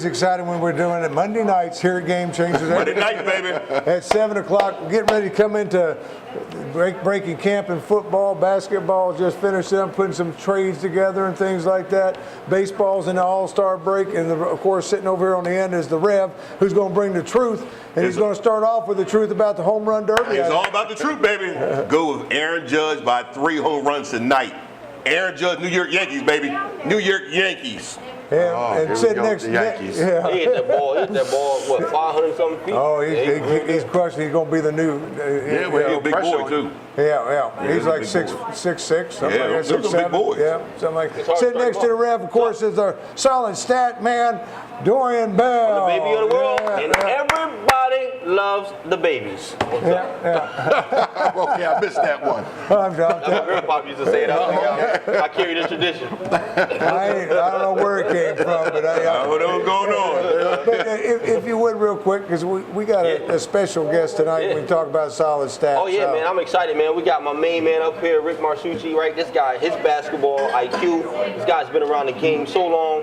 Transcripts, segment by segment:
always excited when we're doing it Monday nights here at Game Changers. Monday night, baby. At 7 o'clock, getting ready to come into breaking camp in football, basketball, just finished up, putting some trades together and things like that. Baseball's in the All-Star break, and of course, sitting over here on the end is the Rev, who's going to bring the truth, and he's going to start off with the truth about the home run derby. It's all about the truth, baby. Go with Aaron Judge by 3 home runs tonight. Aaron Judge, New York Yankees, baby. New York Yankees. Yeah, and sitting next to the Yankees. Yeah. He hit that ball, what, 500 something feet? Oh, he's crushing. He's going to be the new. He's a big boy, too. Yeah. He's like 6'6", something like that. 6'7". Big boys. Yeah, something like that. Sitting next to the Rev, of course, is our solid stat man, Dorian Bell. The baby of the world, and everybody loves the babies. Yeah. Okay, I missed that one. My grandpa used to say that. I carry the tradition. I don't know where it came from, but I know what's going on. But if you would, real quick, because we got a special guest tonight when we talk about solid stats. Oh, yeah, man, I'm excited, man. We got my main man up here, Rick Marcucci, right? This guy, his basketball IQ, this guy's been around the game so long.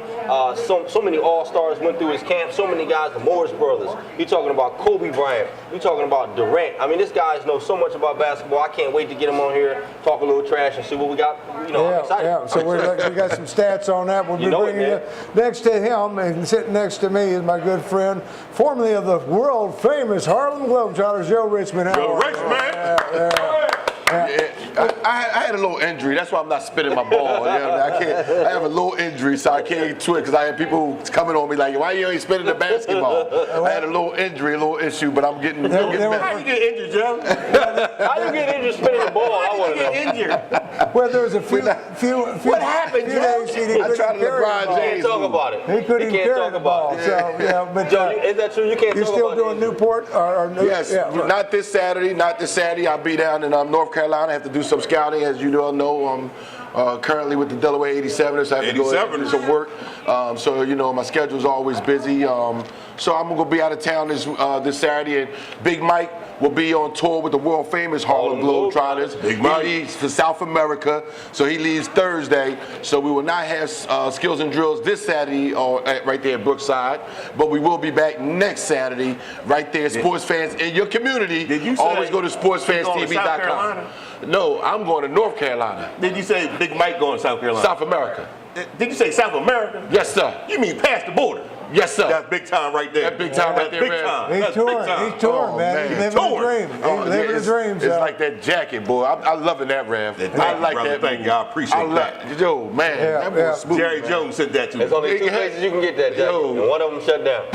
So many all-stars went through his camp, so many guys, the Morris brothers. You're talking about Kobe Bryant. You're talking about Durant. I mean, this guy knows so much about basketball. I can't wait to get him on here, talk a little trash, and see what we got. You know, I'm excited. Yeah, so we got some stats on that. We'll be bringing you next to him, and sitting next to me is my good friend, formerly of the world-famous Harlem Globetrotters, Joe Richmond. Joe Richmond! I had a little injury. That's why I'm not spinning my ball. You know, I have a little injury, so I can't twit because I had people coming on me like, why you ain't spinning the basketball? I had a little injury, a little issue, but I'm getting better. How you get injured, Joe? How you get injured spinning the ball? How you get injured? Well, there was a few what happened, Joe? I tried to LeBron James. Talk about it. He couldn't even carry the ball. So, yeah, but Joe, is that true? You can't you're talk still about doing it. Newport? Yes, not this Saturday. Not this Saturday. I'll be down in North Carolina. I have to do some scouting, as you all know. I'm currently with the Delaware 87ers. So I have to go and do some work. So, you know, my schedule's always busy. So I'm going to be out of town this Saturday. And Big Mike will be on tour with the world-famous Harlem Globetrotters. Big Mike. He leaves for South America, so he leaves Thursday. So we will not have skills and drills this Saturday right there at Brookside, but we will be back next Saturday right there. Sports fans in your community. Did you say always go to sportsfanstv.com. No, I'm going to North Carolina. Did you say Big Mike going to South Carolina? South America. Did you say South America? Yes, sir. You mean past the border? Yes, sir. That's big time right there. That's big time right there, big man. time. He's That's touring, big time. he's touring, man. He's living the dream. He's living the dream. It's like that jacket, boy. I'm loving that, Rev. I like that. Thank you. I appreciate that. Yo, man, that was smooth. Jerry Jones said that to me. There's only 2 places you can get that jacket, and one of them shut down.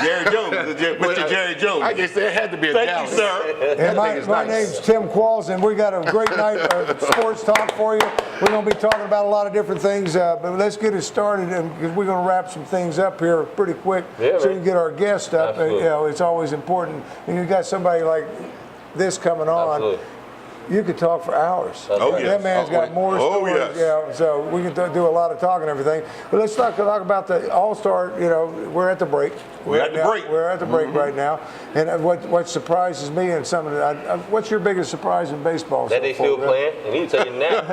Jerry Jones, Mr. Jerry Jones. I guess there had to be a Thank you, sir. And my name's Tim Qualls, and we got a great night of sports talk for you. We're going to be talking about a lot of different things, but let's get it started, because we're going to wrap some things up here pretty quick so we can get our guests up. You know, it's always important. And you got somebody like this coming on. Absolutely. You could talk for hours. Oh, yes. That man's got more stories. Yes. Yeah, so we can do a lot of talking and everything. But let's talk about the All-Star. You know, we're at the break. We're at the break right now. And what surprises me and some of the, what's your biggest surprise in baseball? That they still playing, and he tell you now.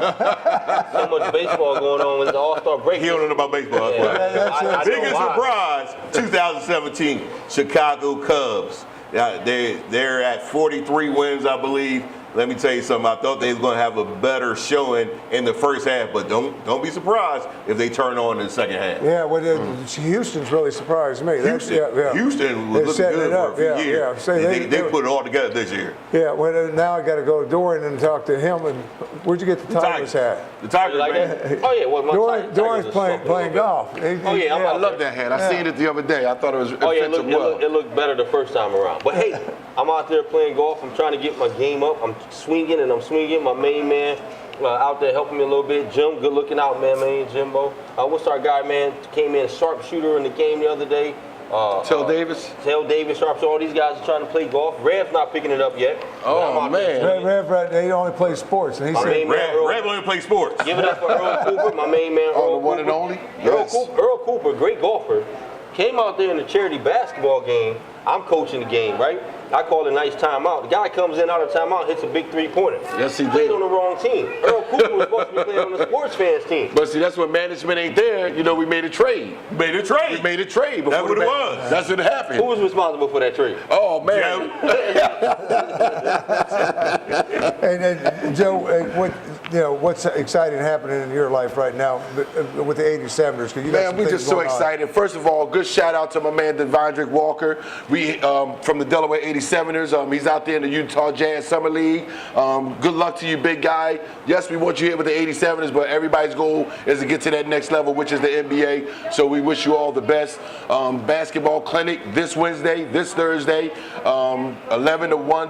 So much baseball going on with the All-Star break. He don't know about baseball. I Biggest know surprise, 2017 Chicago Cubs. They're at 43 wins, I believe. Let me tell you something. I thought they were going to have a better showing in the first half, but don't be surprised if they turn on in the second half. Yeah, well, Houston's really surprised me. Houston was looking good for a few years. So they put it all together this year. Yeah, well, now I got to go to Dorian and talk to him. And where'd you get the Tigers hat? The Tigers, like man. Oh yeah, well, Dorian's playing golf. I love that hat. I seen it the other day. I thought it was. It looked better the first time around. But hey, I'm out there playing golf. I'm trying to get my game up. I'm swinging. My main man out there helping me a little bit. Jim, good looking out, man, Jimbo. What's our guy, man? Came in sharpshooter in the game the other day. Tell Davis, sharpshooter. All these guys are trying to play golf. Rev's not picking it up yet. Oh man, Rev, they only play sports. And he said, Rev only plays sports. Give it up for Earl Cooper, my main man. Oh, the one and only. Yes. Earl Cooper, great golfer. Came out there in the charity basketball game. I'm coaching the game, right? I call it a nice timeout. The guy comes in out of timeout, hits a big three-pointer. Yes, he Played did. on the wrong team. Earl Cooper was supposed to be playing on the Sports Fans team. But see, that's when management ain't there. You know, we made a trade. We made a trade. Before That's what it was. That's what happened. Who was responsible for that trade? Oh, man. And Joe, what's exciting happening in your life right now with the 87ers? Man, we're just so excited. First of all, good shout out to my man Devondrick Walker. We from the Delaware 87ers. He's out there in the Utah Jazz Summer League. Good luck to you, big guy. Yes, we want you here with the 87ers, but everybody's goal is to get to that next level, which is the NBA. So we wish you all the best. Basketball clinic this Wednesday, this Thursday, 11 to 1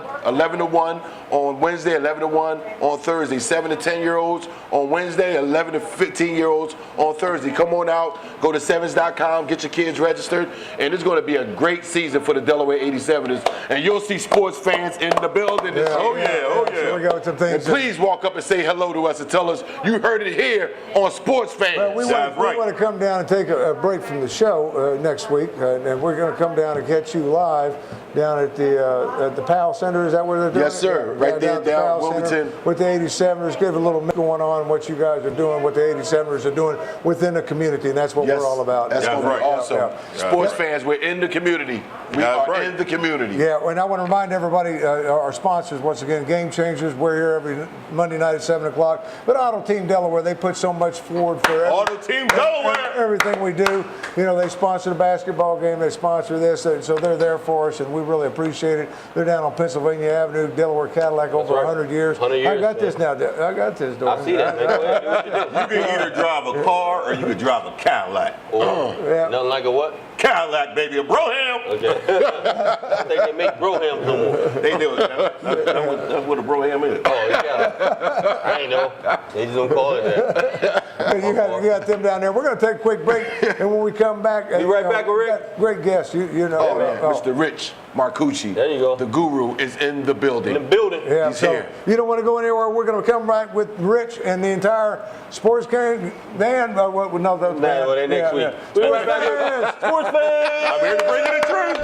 on Wednesday, 11 to 1 on Thursday. 7 to 10-year-olds on Wednesday, 11 to 15-year-olds on Thursday. Come on out, go to sevens.com, get your kids registered, and it's going to be a great season for the Delaware 87ers. And you'll see sports fans in the building. So we got some things. And please walk up and say hello to us and tell us you heard it here on Sports Fans. Well, we want to come down and take a break from the show next week, and we're going to come down and catch you live down at the Powell Center. Is that where they're doing Yes, sir. Right there down Wilmington. With the 87ers. Give a little going on what you guys are doing, what the 87ers are doing within the community, and that's what we're all about. That's going to be awesome. Yeah. Sports fans, we're in the community. We are in the community. Yeah, and I want to remind everybody, our sponsors, once again, Game Changers. We're here every Monday night at 7 o'clock. But Auto Team Delaware, they put so much forward for Auto Team Delaware. Everything we do. You know, they sponsor the basketball game, they sponsor this, and so they're there for us, and we really appreciate it. They're down on Pennsylvania Avenue, Delaware Cadillac, over 100 years. 100 years. I got this now. I got this. I see that, man. Go ahead, do what you do. You can either drive a car or you can drive a Cadillac. Nothing like a what? Cadillac, baby, a Broham. Okay. I think they make Brohams no more. They do it. That's what a Broham is. Oh, yeah. I ain't know. They just don't call it that. You got them down there. We're going to take a quick break, and when we come back, Be right back with Rick. Great guest. You know, Mr. Rich Marcucci. There you go. The guru is in the building. In the building. Yeah, He's so here. you don't want to go anywhere. We're going to come back with Rich and the entire sports band. They're next week. Sports fans. Sports fans. I'm here to bring you the truth.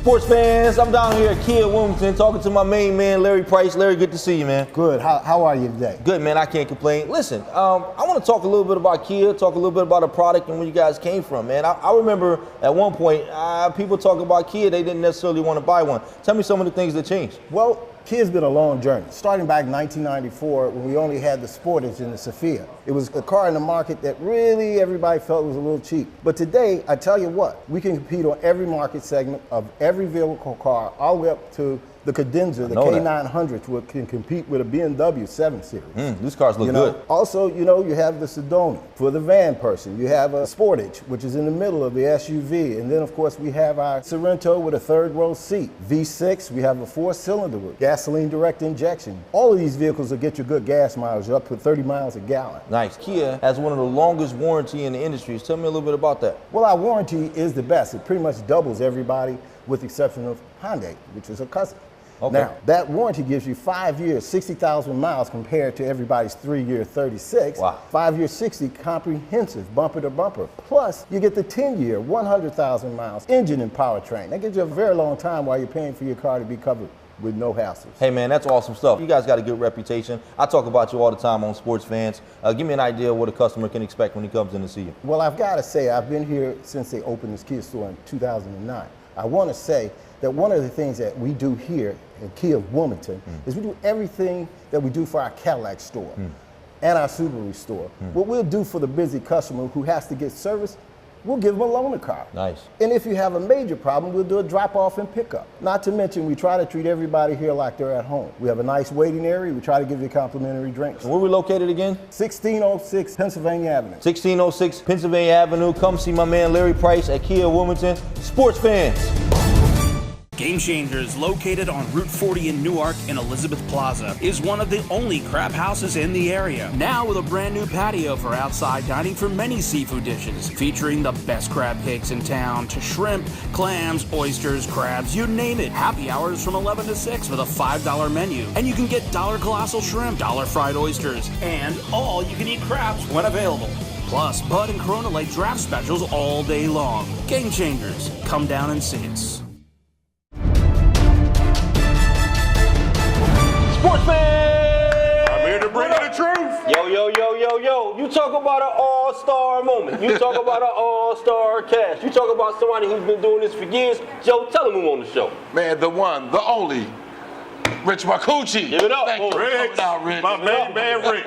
Sports fans, I'm down here at Kia Wilmington talking to my main man, Larry Price. Larry, good to see you, man. Good. How are you today? Good, man. I can't complain. Listen, I want to talk a little bit about Kia, talk a little bit about the product and where you guys came from, man. I remember at one point, people talking about Kia, they didn't necessarily want to buy one. Tell me some of the things that changed. Well, Kia's been a long journey. Starting back in 1994, when we only had the Sportage and the Sophia. It was a car in the market that really everybody felt was a little cheap. But today, I tell you what, we can compete on every market segment of every vehicle car, all the way up to the Cadenza, the K900, which can compete with a BMW 7 Series. These cars look good. Also, you have the Sedona for the van person. You have a Sportage, which is in the middle of the SUV. And then, of course, we have our Sorento with a third row seat. V6, we have a 4-cylinder with gasoline direct injection. All of these vehicles will get you good gas mileage, up to 30 miles a gallon. Nice. Kia has one of the longest warranty in the industry. Tell me a little bit about that. Well, our warranty is the best. It pretty much doubles everybody with the exception of Hyundai, which is a customer. Okay. Now, that warranty gives you 5 years, 60,000 miles compared to everybody's 3-year 36. Wow. 5 year 60 comprehensive, bumper to bumper. Plus, you get the 10-year, 100,000 miles engine and powertrain. That gives you a very long time while you're paying for your car to be covered with no hassles. Hey, man, that's awesome stuff. You guys got a good reputation. I talk about you all the time on Sports Fans. Give me an idea of what a customer can expect when he comes in to see you. Well, I've got to say, I've been here since they opened this Kia store in 2009. I want to say that one of the things that we do here in Kia Wilmington is we do everything that we do for our Cadillac store and our Subaru store. What we'll do for the busy customer who has to get service, we'll give them a loaner car. Nice. And if you have a major problem, we'll do a drop-off and pickup. Not to mention, we try to treat everybody here like they're at home. We have a nice waiting area. We try to give you complimentary drinks. Where we located again? 1606 Pennsylvania Avenue. 1606 Pennsylvania Avenue. Come see my man Larry Price at Kia Wilmington. Sports Fans. Game Changers, located on Route 40 in Newark and Elizabeth Plaza, is one of the only crab houses in the area. Now with a brand new patio for outside dining for many seafood dishes, featuring the best crab cakes in town, to shrimp, clams, oysters, crabs, you name it. Happy hours from 11 to 6 with a $5 menu. And you can get $1 colossal shrimp, $1 fried oysters, and all you can eat crabs when available. Plus, Bud and Corona Light draft specials all day long. Game Changers. Come down and see us. Sports fan! I'm here to bring you the truth. Yo. You talk about an all-star moment. You talk about an all-star cast. You talk about somebody who's been doing this for years. Joe, tell him who on the show. Man, the one, the only, Rich Marcucci. Give it up, Thank you. Rich. Rich. My man Rich.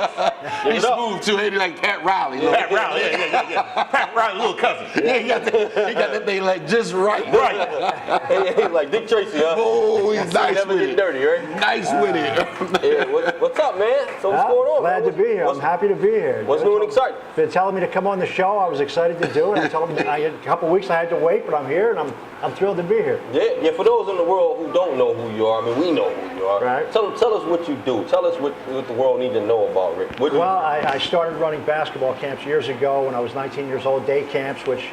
He's smooth too, ain't he? Like Pat Riley. Pat Riley, yeah. Pat Riley, little cousin. Yeah, he got that thing like just right. Right. Hey, like Dick Tracy, huh? Oh, he's nice never with get it. dirty, right? Nice with it. Yeah, what's up, man? So what's going on? Glad man? to be here. I'm happy to be here. What's new and exciting? Been telling me to come on the show. I was excited to do it. I told him a couple weeks I had to wait, but I'm here and I'm thrilled to be here. Yeah. For those in the world who don't know who you are, I mean, we know who you are. Right. Tell us what you do. Tell us what the world needs to know about Rick. What do you Well, do? I started running basketball camps years ago when I was 19 years old, day camps, which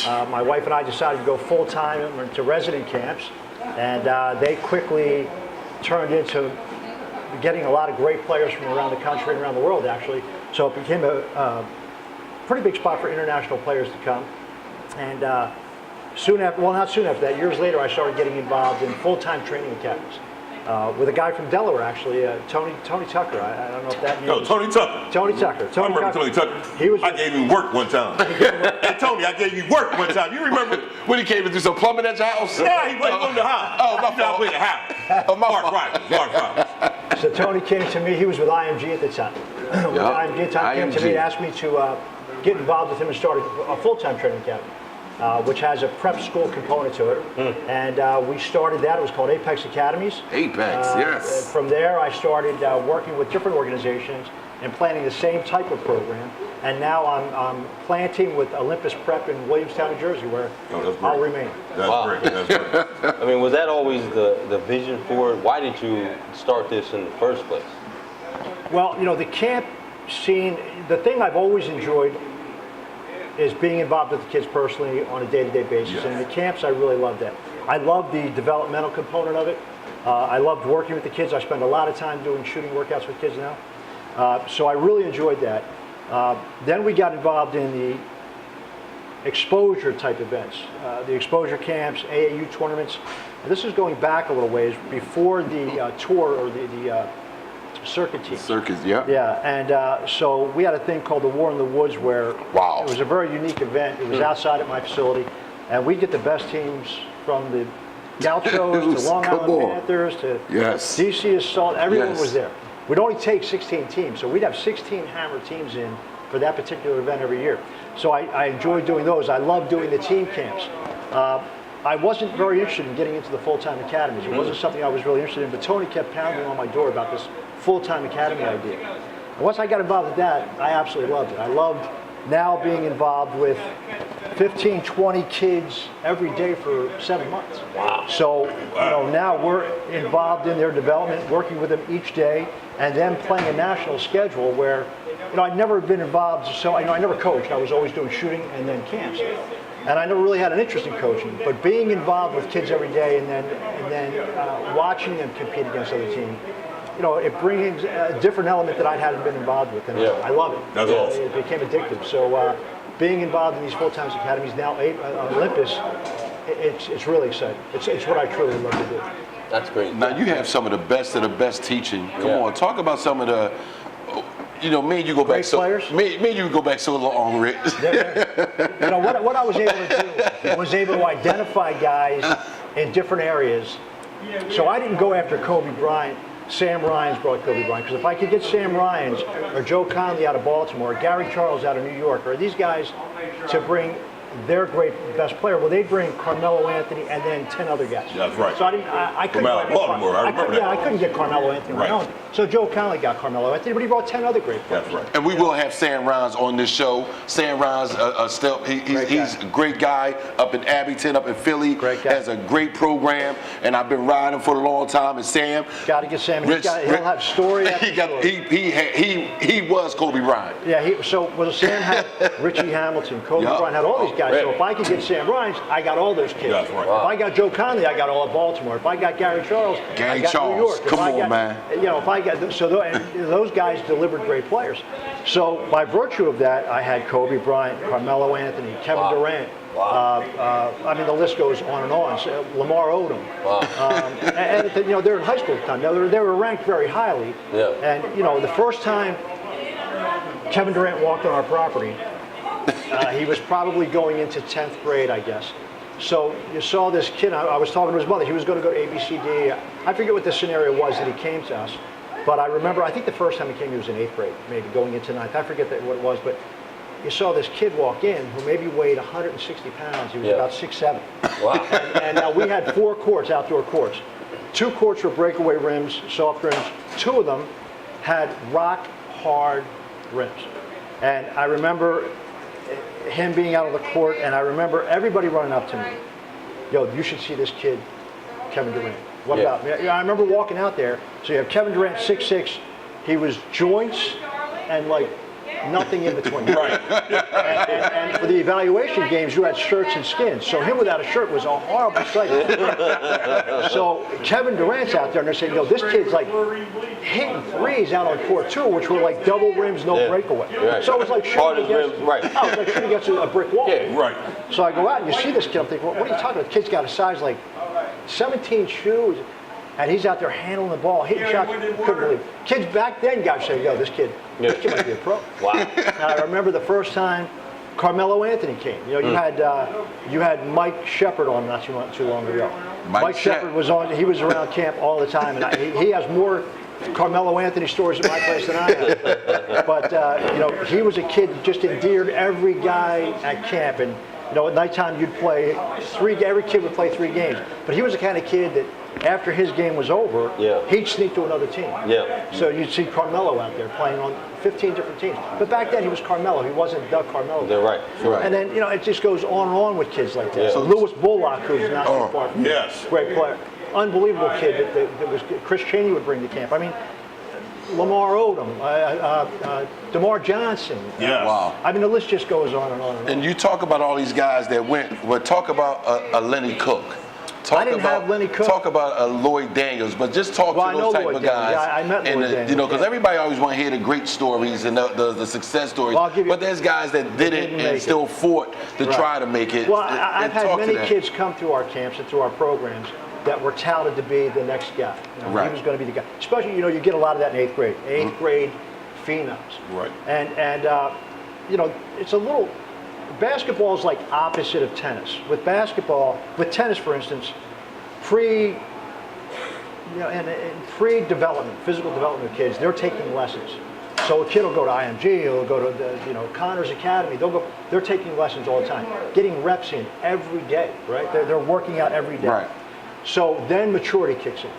my wife and I decided to go full-time to resident camps, and they quickly turned into getting a lot of great players from around the country and around the world, actually. So it became a pretty big spot for international players to come. And not soon after that, years later, I started getting involved in full-time training academies. With a guy from Delaware, actually, Tony Tucker. I don't know if that No, means. Tony Tucker. Tony Tucker. I remember Tony Tucker. He was. I gave him work one time. Hey, Tony, I gave you work one time. You remember? When he came to do some plumbing at your house? Yeah, he played on the house. Oh, my You know, I fault. played the house. Mark Rogers. So Tony came to me. He was with IMG at the time. With IMG at the time, came to me and asked me to get involved with him and start a full-time training academy, which has a prep school component to it. And we started that. It was called Apex Academies. Apex, yes. From there, I started working with different organizations and planning the same type of program. And now I'm planting with Olympus Prep in Williamstown, New Jersey, where I'll remain. That's great. That's great. I mean, was that always the vision for it? Why did you start this in the first place? Well, you know, the camp scene, the thing I've always enjoyed is being involved with the kids personally on a day-to-day basis. Yes. And the camps, I really love that. I love the developmental component of it. I loved working with the kids. I spend a lot of time doing shooting workouts with kids now. So I really enjoyed that. Then we got involved in the exposure type events, the exposure camps, AAU tournaments. And this is going back a little ways before the tour or the circuit team. Circus, yeah. Yeah, and so we had a thing called the War in the Woods where Wow. it was a very unique event. It was outside at my facility, and we get the best teams from the Gauchos to Long Come Island on. Panthers to Yes. DC Assault. Everyone Yes. was there. We'd only take 16 teams, so we'd have 16 Hammer teams in for that particular event every year. So I enjoyed doing those. I love doing the team camps. I wasn't very interested in getting into the full-time academies. It wasn't something I was really interested in, but Tony kept pounding on my door about this full-time academy idea. And once I got involved with that, I absolutely loved it. I loved now being involved with 15, 20 kids every day for 7 months. Wow. So, you know, now we're involved in their development, working with them each day, and then playing a national schedule where, you know, I'd never been involved, so I never coached. I was always doing shooting and then camps. And I never really had an interest in coaching, but being involved with kids every day and then watching them compete against other teams, you know, it brings a different element that I hadn't been involved with, and I love it. That's awesome. It became addictive. So being involved in these full-time academies, now Olympus, it's really exciting. It's what I truly love to do. That's great. Now you have some of the best teaching. Come on, talk about some of the, you know, me and you go back so players? me and you go back so long, Rick. You know, what I was able to do was able to identify guys in different areas. So I didn't go after Kobe Bryant. Sam Ryans brought Kobe Bryant, because if I could get Sam Ryans or Joe Conley out of Baltimore, or Gary Charles out of New York, or these guys to bring their great best player. Well, they bring Carmelo Anthony and then 10 other guys. That's right. So I couldn't. From out of Baltimore, I remember that. Yeah, I couldn't get Carmelo Anthony on my own. So Joe Connolly got Carmelo Anthony, but he brought 10 other great players. That's right. And we will have Sam Rhines on this show. Sam Rhines, he's a great guy up in Abington, up in Philly. Great guy. Has a great program, and I've been riding for a long time. And Sam, Got to get Sam. He'll have story after story. He was Kobe Bryant. Yeah, Sam had Richie Hamilton, Kobe Bryant, had all these guys. Really? So if I could get Sam Rhines, I got all those kids. That's right. If I got Joe Conley, I got all of Baltimore. If I got Gary Charles, I got New York. Come on, man. You know, if I got those guys delivered great players. So by virtue of that, I had Kobe Bryant, Carmelo Anthony, Kevin Durant. I mean, the list goes on and on. So, Lamar Odom. And you know, they're in high school at the time. Now, they were ranked very highly. Yeah. And you know, the first time Kevin Durant walked on our property, he was probably going into 10th grade, I guess. So you saw this kid. I was talking to his mother. He was going to go to ABCD. I forget what the scenario was that he came to us. But I remember, I think the first time he came, he was in 8th grade, maybe going into 9th. I forget what it was, but you saw this kid walk in who maybe weighed 160 pounds. He was about 6'7". Wow. And we had 4 courts, outdoor courts. 2 courts were breakaway rims, soft rims. 2 of them had rock hard rims. And I remember him being out on the court, and I remember everybody running up to me. Yo, you should see this kid, Kevin Durant. What about me? I remember walking out there. So you have Kevin Durant, 6'6". He was joints and like nothing in between. Right. And for the evaluation games, you had shirts and skins. So him without a shirt was a horrible sight. So Kevin Durant's out there, and they're saying, yo, this kid's like hitting threes out on court 2, which were like double rims, no breakaway. Right. So it was like shooting against, right. it was like shooting against a brick wall. Yeah. Right. So I go out and you see this kid, I'm thinking, what are you talking about? The kid's got a size like 17 shoes, and he's out there handling the ball, hitting shots. Couldn't believe it. Kids back then, guys say, yo, this kid might be a pro. Wow. And I remember the first time Carmelo Anthony came. You know, you had Mike Shepard on not too long ago. Mike Shepard was on. He was around camp all the time, and he has more Carmelo Anthony stories at my place than I have. But you know, he was a kid that just endeared every guy at camp, and you know, at nighttime you'd play every kid would play 3 games. But he was the kind of kid that after his game was over, he'd sneak to another team. Yeah. So you'd see Carmelo out there playing on 15 different teams. But back then he was Carmelo. He wasn't Doug Carmelo. They're right. Right. And then, you know, it just goes on and on with kids like that. Yeah. So Lewis Bullock, who's not too far from Yes. great player. Unbelievable kid that was Chris Cheney would bring to camp. I mean, Lamar Odom, DeMar Johnson. Yes. Wow. I mean, the list just goes on and on and on. And you talk about all these guys that went, but talk about a Lenny Cook. I didn't have Lenny Cook. Talk about Lloyd Daniels, but just talk Well, I to know those type Lloyd of Daniels. guys. Yeah, I met Lloyd Daniels, you know, because yeah. everybody always want to hear the great stories and the success stories. Well, I'll give you- but there's guys that didn't make and it. still fought to Right. try to make it. Well, And I've had talk to many that. kids come through our camps and through our programs that were touted to be the next guy. You know, Right. He was going to be the guy. Especially, you know, you get a lot of that in 8th grade. 8th grade phenoms. Right. And you know, it's a little, basketball is like opposite of tennis. With tennis, for instance, pre-development, physical development of kids, they're taking lessons. So a kid will go to IMG, he'll go to the, Connors Academy. They're taking lessons all the time, getting reps in every day, right? They're working out every day. Right. So then maturity kicks in,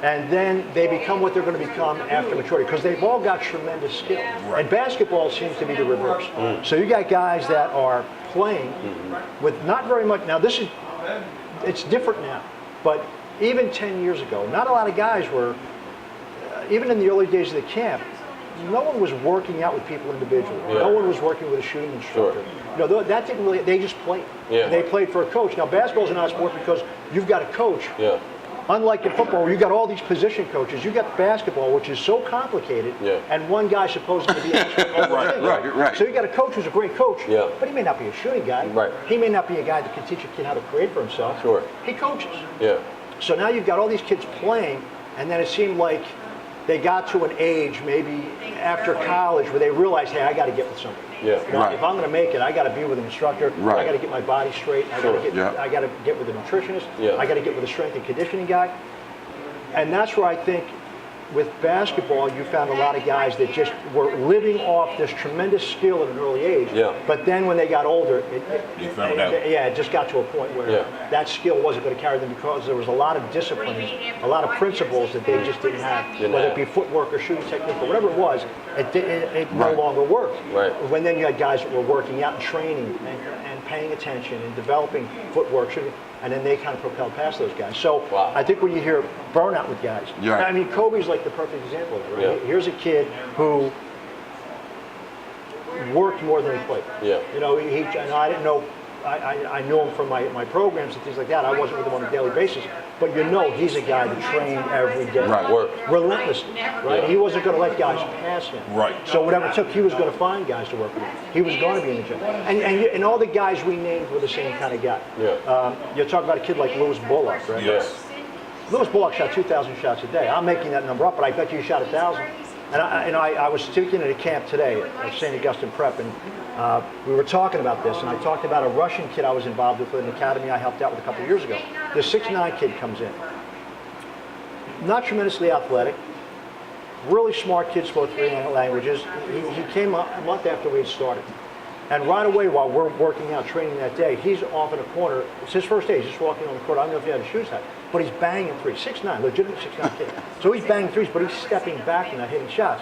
and then they become what they're going to become after maturity because they've all got tremendous skill. Right. And basketball seems to be the reverse. So you got guys that are playing with not very much. Now it's different now, but even 10 years ago, not a lot of guys were. Even in the early days of the camp, no one was working out with people individually. Yeah. No one was working with a shooting instructor. Sure. You know, that didn't really. They just played. Yeah. They played for a coach. Now basketball is not a sport because you've got a coach. Yeah. Unlike in football, where you got all these position coaches, you got basketball, which is so complicated, and one guy's supposed to be an expert on one thing. Right. So you got a coach who's a great coach, but he may not be a shooting guy. Right. He may not be a guy that can teach a kid how to create for himself. Sure. He coaches. Yeah. So now you've got all these kids playing, and then it seemed like they got to an age, maybe after college, where they realized, hey, I got to get with somebody. Yeah. You know, if I'm going to make it, I got to be with an instructor. Right. I got to get my body straight. I got to get with a nutritionist. Yeah. I got to get with a strength and conditioning guy. And that's where I think with basketball, you found a lot of guys that just were living off this tremendous skill at an early age. Yeah. But then when they got older, it just got to a point where that skill wasn't going to carry them because there was a lot of disciplines, a lot of principles that they just didn't have, whether it be footwork or shooting technique or whatever it was. It no longer worked. Right. When then you had guys that were working out and training and paying attention and developing footwork, shooting, and then they kind of propelled past those guys. So I think when you hear burnout with guys, I mean, Kobe's like the perfect example of it, right? Yeah. Here's a kid who worked more than he played. Yeah. You know, and I didn't know, I knew him from my programs and things like that. I wasn't with him on a daily basis, but you know he's a guy that trained every day. Right. Work. Relentlessly, right? Yeah. He wasn't going to let guys pass him. Right. So whatever it took, he was going to find guys to work with. He was going to be in the gym. And all the guys we named were the same kind of guy. Yeah. You're talking about a kid like Lewis Bullock, right? Yes. Lewis Bullock shot 2,000 shots a day. I'm making that number up, but I bet you he shot 1,000. And I was speaking at a camp today at St. Augustine Prep, and we were talking about this, and I talked about a Russian kid I was involved with an academy I helped out with a couple of years ago. This 6'9" kid comes in. Not tremendously athletic, really smart kid, spoke 3 languages. He came up a month after we had started. And right away, while we're working out, training that day, he's off in a corner. It's his first day. He's just walking on the court. I don't know if he had his shoes on, but he's banging threes. 6'9", legitimate 6'9" kid. So he's banging threes, but he's stepping back and not hitting shots.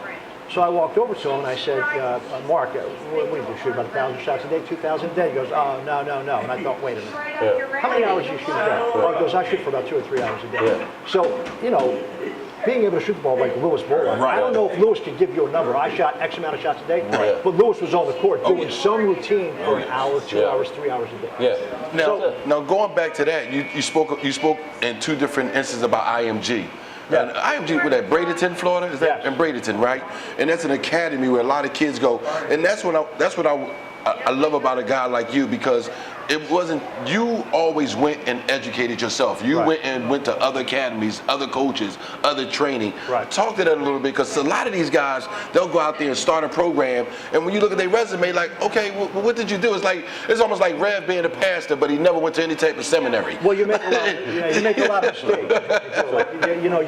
So I walked over to him and I said, Mark, what do you do, shoot about 1,000 shots a day, 2,000 a day? He goes, oh, no. And I thought, wait a minute. Yeah. How many hours do you shoot a day? Well, he goes, I shoot for about 2 or 3 hours a day. Yeah. So, you know, being able to shoot the ball like Lewis Bullock, I don't know if Lewis could give you a number. I shot X amount of shots a day, but Lewis was on the court doing some routine for an hour, 2 hours, 3 hours a day. Yeah. Now going back to that, you spoke in 2 different instances about IMG. Yeah. And IMG, with that Bradenton, Florida, is that in Bradenton, right? And that's an academy where a lot of kids go, and that's what I love about a guy like you, because it wasn't, you always went and educated yourself. You went to other academies, other coaches, other training. Talk to that a little bit, because a lot of these guys, they'll go out there and start a program, and when you look at their resume, like, okay, well, what did you do? It's almost like Rev being a pastor, but he never went to any type of seminary. Well, you make a lot of mistakes. You know,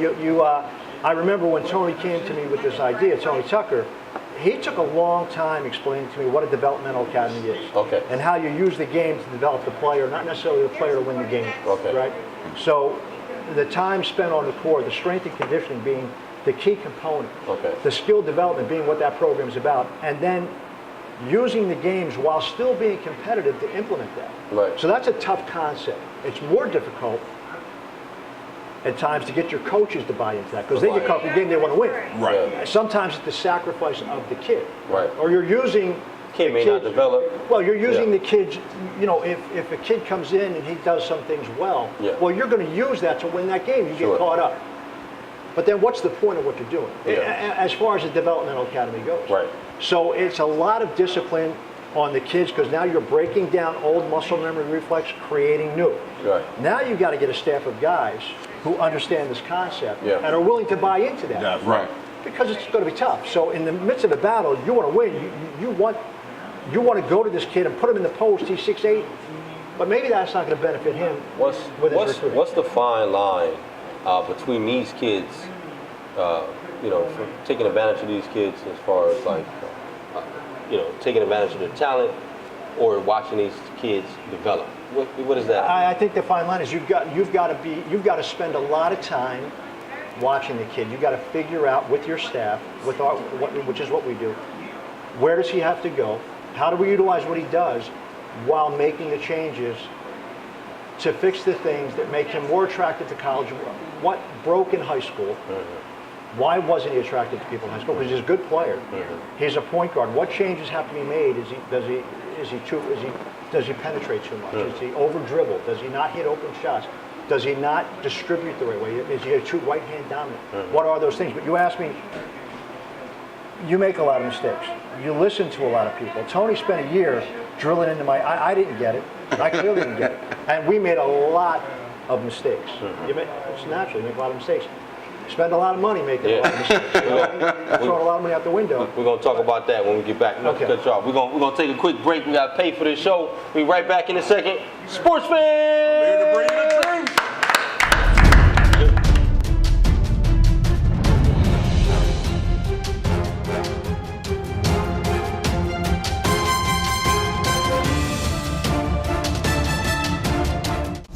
I remember when Tony came to me with this idea, Tony Tucker. He took a long time explaining to me what a developmental academy is, and how you use the game to develop the player, not necessarily the player to win the game, right? So the time spent on the court, the strength and conditioning being the key component, the skill development being what that program is about, and then using the games while still being competitive to implement that. Right. So that's a tough concept. It's more difficult at times to get your coaches to buy into that, because they get caught in the game, they want to win. Right. Sometimes it's the sacrifice of the kid. Right. Or you're using Kid may not develop. Well, you're using the kids, you know, if a kid comes in and he does some things well, well, you're going to use that to win that game. You get caught up. But then what's the point of what you're doing? As far as the developmental academy goes. Right. So it's a lot of discipline on the kids, because now you're breaking down old muscle memory reflex, creating new. Right. Now you've got to get a staff of guys who understand this concept and are willing to buy into that. That's right. Because it's going to be tough. So in the midst of a battle, you want to win. You want to go to this kid and put him in the post. He's 6'8", but maybe that's not going to benefit him. What's the fine line between these kids, you know, for taking advantage of these kids as far as like, you know, taking advantage of their talent, or watching these kids develop? What is that? I think the fine line is you've got to spend a lot of time watching the kid. You've got to figure out with your staff, which is what we do, where does he have to go? How do we utilize what he does while making the changes to fix the things that make him more attractive to college? What broke in high school? Why wasn't he attracted to people in high school? Because he's a good player. He's a point guard. What changes have to be made? Does he penetrate too much? Is he over dribble? Does he not hit open shots? Does he not distribute the right way? Is he too right hand dominant? What are those things? But you ask me, you make a lot of mistakes. You listen to a lot of people. Tony spent a year drilling into I didn't get it. I clearly didn't get it. And we made a lot of mistakes. It's natural, you make a lot of mistakes. Spend a lot of money making a lot of mistakes. Throwing a lot of money out the window. We're going to talk about that when we get back. Not to cut you off. We're going to take a quick break. We got to pay for this show. We'll be right back in a second. Sports fans! Here to bring you the truth.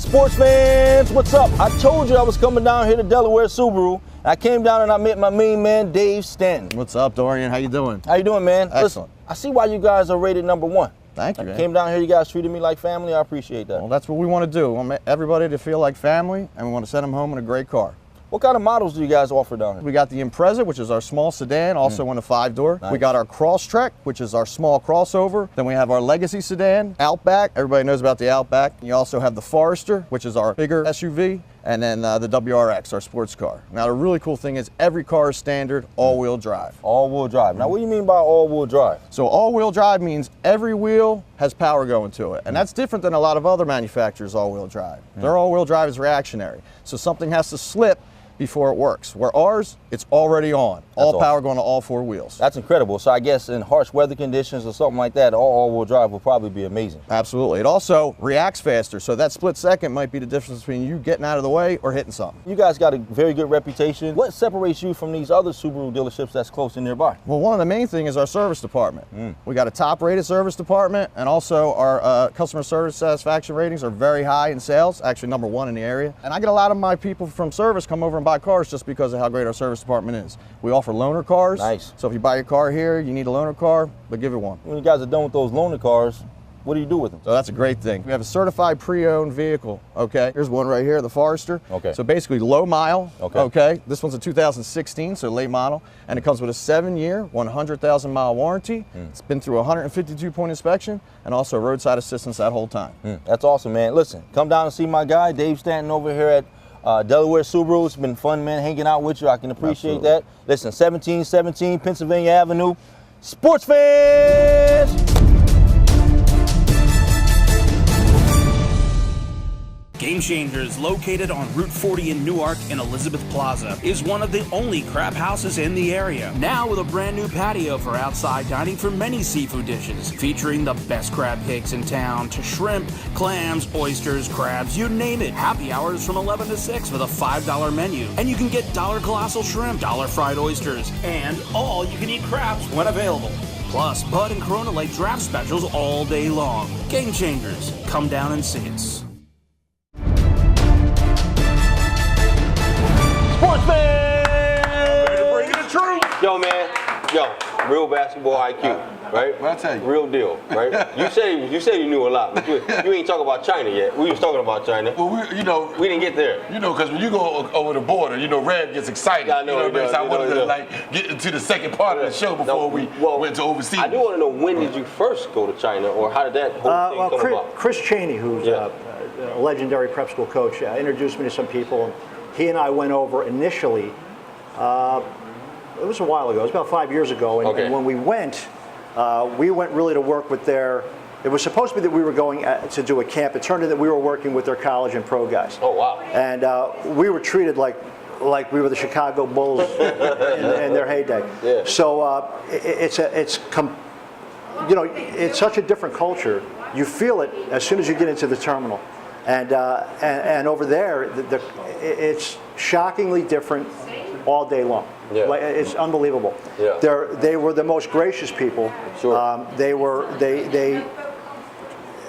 Sports fans, what's up? I told you I was coming down here to Delaware Subaru. I came down and I met my main man, Dave Stanton. What's up, Dorian? How you doing? How you doing, man? Excellent. Listen, I see why you guys are rated #1. Thank you, I man. came down here, you guys treated me like family. I appreciate that. Well, that's what we want to do. We want everybody to feel like family, and we want to send them home in a great car. What kind of models do you guys offer down here? We got the Impreza, which is our small sedan, also in a 5-door. Nice. We got our Crosstrek, which is our small crossover. Then we have our Legacy sedan, Outback. Everybody knows about the Outback. You also have the Forester, which is our bigger SUV. And then the WRX, our sports car. Now, the really cool thing is every car is standard all-wheel drive. All-wheel drive. Now, what do you mean by all-wheel drive? So all-wheel drive means every wheel has power going to it. And that's different than a lot of other manufacturers' all-wheel drive. Their all-wheel drive is reactionary. So something has to slip before it works. Where ours, it's already on. All power going to all 4 wheels. That's incredible. So I guess in harsh weather conditions or something like that, all-wheel drive will probably be amazing. Absolutely. It also reacts faster. So that split second might be the difference between you getting out of the way or hitting something. You guys got a very good reputation. What separates you from these other Subaru dealerships that's close and nearby? Well, one of the main things is our service department. We got a top-rated service department, and also our customer service satisfaction ratings are very high in sales, actually #1 in the area. And I get a lot of my people from service come over and buy cars just because of how great our service department is. We offer loaner cars. Nice. So if you buy your car here, you need a loaner car, but give it one. When you guys are done with those loaner cars, what do you do with them? So that's a great thing. We have a certified pre-owned vehicle, okay? Here's one right here, the Forester. Okay. So basically low mile, okay? This one's a 2016, so late model, and it comes with a 7-year, 100,000 mile warranty. It's been through a 152-point inspection, and also roadside assistance that whole time. That's awesome, man. Listen, come down and see my guy, Dave Stanton, over here at Delaware Subaru. It's been fun, man, hanging out with you. I can appreciate that. Listen, 1717 Pennsylvania Avenue. Sports fans! Game Changers, located on Route 40 in Newark and Elizabeth Plaza, is one of the only crab houses in the area. Now with a brand new patio for outside dining for many seafood dishes, featuring the best crab cakes in town, to shrimp, clams, oysters, crabs, you name it. Happy hours from 11 to 6 with a $5 menu. And you can get $1 colossal shrimp, $1 fried oysters, and all you can eat crabs when available. Plus, Bud and Corona Light draft specials all day long. Game Changers, come down and see us. Sports man! Bring the truth. Yo, man. Yo, real basketball IQ, right? What I tell you? Real deal, right? You said you knew a lot, but you ain't talking about China yet. We was talking about China. Well, we didn't get there. Because when you go over the border, Red gets excited. I know, so I wanted to get into the second part of the show before we went to overseas. I do want to know, when did you first go to China, or how did that whole thing come about? Chris Cheney, who's a legendary prep school coach, introduced me to some people. He and I went over initially. It was a while ago. It was about 5 years ago. And when we went really to work with their. It was supposed to be that we were going to do a camp. It turned out that we were working with their college and pro guys. Oh wow! And we were treated like we were the Chicago Bulls in their heyday. Yeah. So it's such a different culture. You feel it as soon as you get into the terminal. And over there, it's shockingly different all day long. Yeah. Like, it's unbelievable. Yeah. They were the most gracious people. Sure.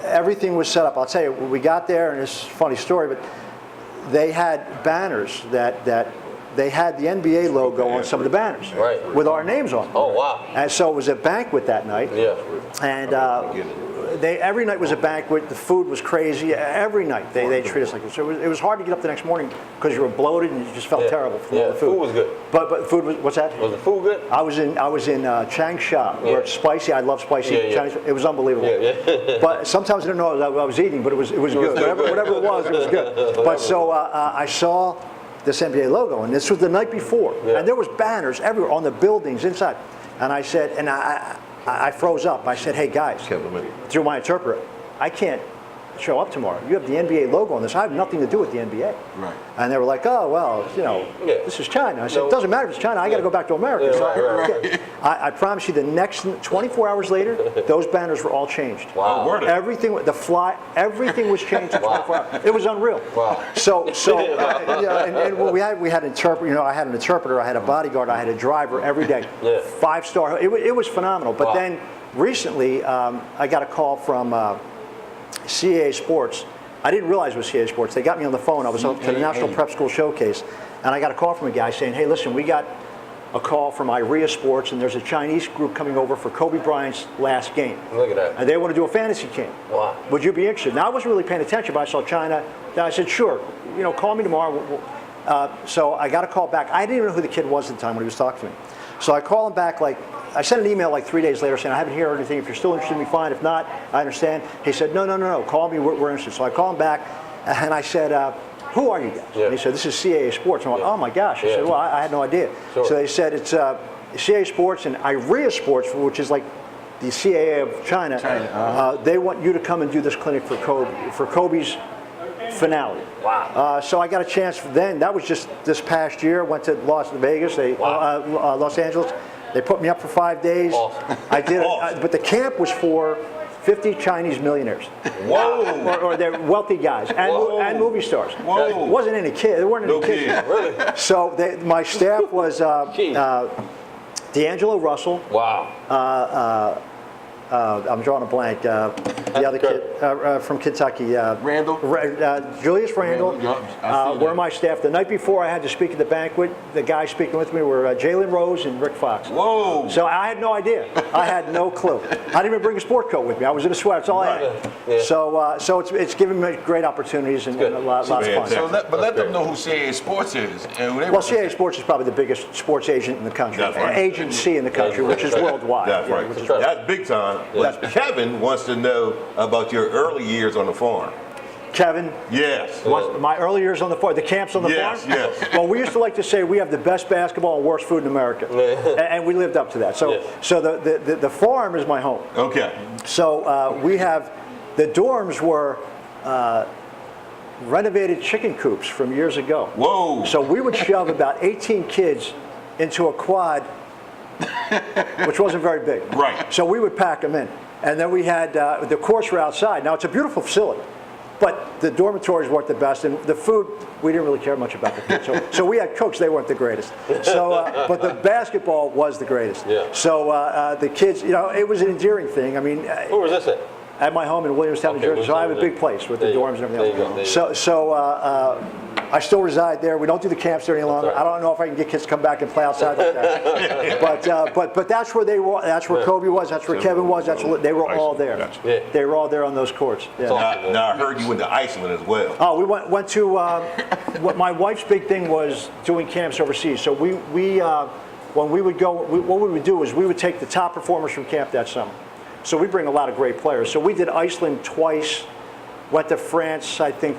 Everything was set up. I'll tell you, we got there, and it's a funny story, but they had banners that they had the NBA logo on some of the banners, right, with our names on. Oh wow! And so it was a banquet that night. Yeah. And every night was a banquet. The food was crazy. Every night they treat us like this. So it was hard to get up the next morning because you were bloated and you just felt terrible from all the food. Food was good. But food was, what's that? Was the food good? I was in Changsha, where it's spicy. I love spicy Chinese. It was unbelievable. But sometimes I didn't know what I was eating, but it was good. Whatever it was good. But so I saw this NBA logo, and this was the night before, and there was banners everywhere on the buildings inside. And I said, and I froze up. I said, hey guys, through my interpreter, I can't show up tomorrow. You have the NBA logo on this. I have nothing to do with the NBA. Right. And they were like, oh, well, this is China. I said, it doesn't matter if it's China. I got to go back to America. I promise you, the next 24 hours later, those banners were all changed. Wow. Everything, everything was changed in 24 hours. It was unreal. Wow. So and we had an interpreter. I had an interpreter. I had a bodyguard. I had a driver every day. 5-star. It was phenomenal. But then recently, I got a call from CAA Sports, I didn't realize it was CAA Sports. They got me on the phone. I was up to the National Prep School Showcase, and I got a call from a guy saying, hey, listen, we got a call from IREA Sports, and there's a Chinese group coming over for Kobe Bryant's last game. Look at that. And they want to do a fantasy camp. Wow. Would you be interested? Now, I wasn't really paying attention, but I saw China. Then I said, sure, call me tomorrow. So I got a call back. I didn't even know who the kid was at the time when he was talking to me. So I called him back, I sent an email 3 days later saying, I haven't heard anything. If you're still interested in me, fine. If not, I understand. He said, no, call me, we're interested. So I called him back, and I said, who are you guys? Yeah. And he said, this is CAA Sports. And I'm like, oh my gosh. I said, well, I had no idea. Sure. So they said, it's CAA Sports and IREA Sports, which is like the CAA of China. They want you to come and do this clinic for Kobe's finale. Wow. So I got a chance then. That was just this past year. Went to Las Angeles. They put me up for 5 days. Awesome. I did it, but the camp was for 50 Chinese millionaires. Whoa. Or they're wealthy guys and movie stars. Whoa. It wasn't any kids. There weren't any kids. Really? So my staff was D'Angelo Russell. Wow. I'm drawing a blank. The other kid from Kentucky. Randall? Julius Randall. Were my staff. The night before I had to speak at the banquet, the guys speaking with me were Jalen Rose and Rick Fox. Whoa. So I had no idea. I had no clue. I didn't even bring a sport coat with me. I was in a sweater. That's all I had. Yeah. So it's given me great opportunities and lots of fun. So let them know who CAA Sports is. And Well, CAA Sports is probably the biggest sports agent in the country, That's right. agency in the country, which is worldwide. That's Yeah, right. which is That's big time. But Kevin wants to know about your early years on the farm. Kevin, Yes. my early years on the farm, the camps on the farm? Yes. Well, we used to like to say we have the best basketball and worst food in America. And we lived up to that. So the farm is my home. Okay. So we have, the dorms were renovated chicken coops from years ago. Whoa. So we would shove about 18 kids into a quad, which wasn't very big. Right. So we would pack them in. And then we had, the courts were outside. Now, it's a beautiful facility, but the dormitories weren't the best, and the food, we didn't really care much about the food. So we had cooks, they weren't the greatest. So, but the basketball was the greatest. Yeah. So the kids, it was an endearing thing. I mean, Where was this at? at my home in Williamstown, New Jersey. So I have a big place with the dorms and everything else. So I still reside there. We don't do the camps there any longer. I don't know if I can get kids to come back and play outside like that. But that's where they were. That's where Kobe was. That's where Kevin was. That's where they were all there. Yeah. They were all there on those courts. Yeah. Now I heard you went to Iceland as well. Oh, we went to. What my wife's big thing was doing camps overseas. So we when we would go, what we would do is we would take the top performers from camp that summer. So we bring a lot of great players. So we did Iceland twice. Went to France, I think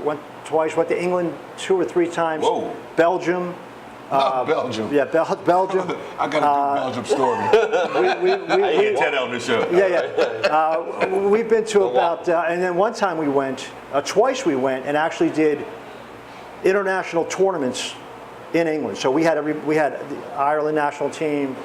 went twice. Went to England 2 or 3 times. Whoa. Belgium. Belgium. Yeah, Belgium. I got a good Belgium story. I can't tell that on the show. Yeah. We've been to about, and then one time we went, twice we went and actually did international tournaments in England. So we had the Ireland national team.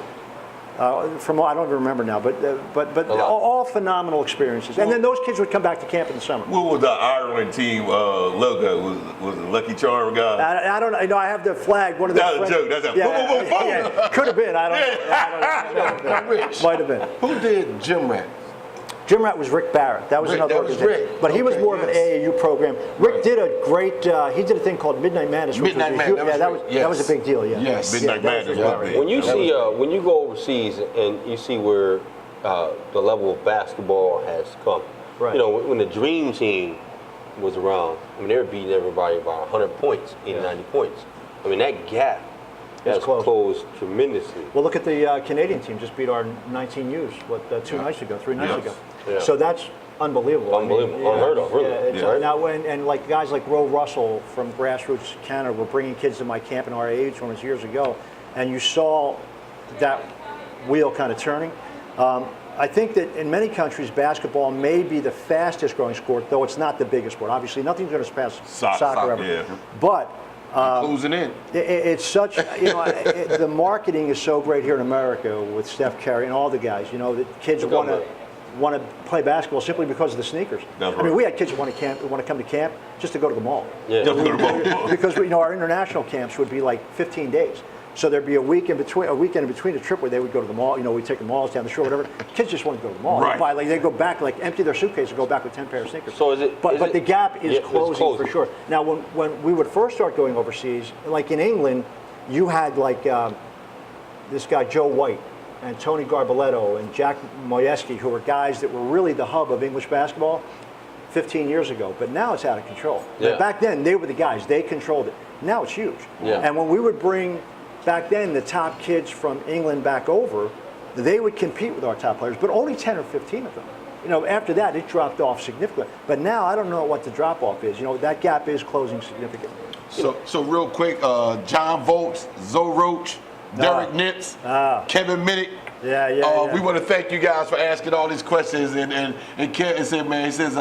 From I don't even remember now, but all phenomenal experiences. And then those kids would come back to camp in the summer. What was the Ireland team logo? Was it Lucky Charm guy? I don't know. I have the flag. One of the That was a joke. That's a boom, boom, boom. Yeah, could have been. I don't know. Rich, Might have been. who did Gym Rat? Gym Rat was Rick Barrett. That was Rick, another that was organization. Rick. But he was Okay, more of an AAU program. Rick did a great. He did a thing called Midnight Madness. Midnight Madness. That was a big deal. Yeah. Yes. Midnight Madness was big. When you see, when you go overseas and you see where the level of basketball has come, Right. when the Dream Team was around, I mean, they were beating everybody by 100 points, 80, 90 points. I mean, that gap has closed tremendously. Well, look at the Canadian team. Just beat our 19U's. 3 nights ago. Yeah. So that's unbelievable. Unbelievable. Unheard of, really. Now, and like guys like Ro Russell from Grassroots Canada were bringing kids to my camp in our age tournaments years ago, and you saw that wheel kind of turning. I think that in many countries, basketball may be the fastest growing sport, though it's not the biggest sport. Obviously, nothing's going to surpass soccer ever. Yeah. But Closing in. it's such, the marketing is so great here in America with Steph Curry and all the guys. The kids want to play basketball simply because of the sneakers. That's I mean, right. we had kids who want to come to camp just to go to the mall. Yeah. Just go to the ball. Because our international camps would be like 15 days. So there'd be a weekend in between a trip where they would go to the mall. You know, we'd take the malls down the shore, whatever. Kids just want to go to the mall. Right. They go back, like empty their suitcase and go back with 10 pairs of sneakers. So is it? But the gap is it's closing for sure. Now, when we would first start going overseas, like in England, you had like this guy Joe White and Tony Garbaletto and Jack Moyeski, who were guys that were really the hub of English basketball 15 years ago. But now it's out of control. Yeah. But back then, they were the guys. They controlled it. Now it's huge. Yeah. And when we would bring back then the top kids from England back over, they would compete with our top players, but only 10 or 15 of them. You know, after that, it dropped off significantly. But now, I don't know what the drop-off is. You know, that gap is closing significantly. So real quick, John Volts, Zoe Roach, Derek Nitz, Kevin Minnick. Yeah. We want to thank you guys for asking all these questions. And Kevin said, man, he says,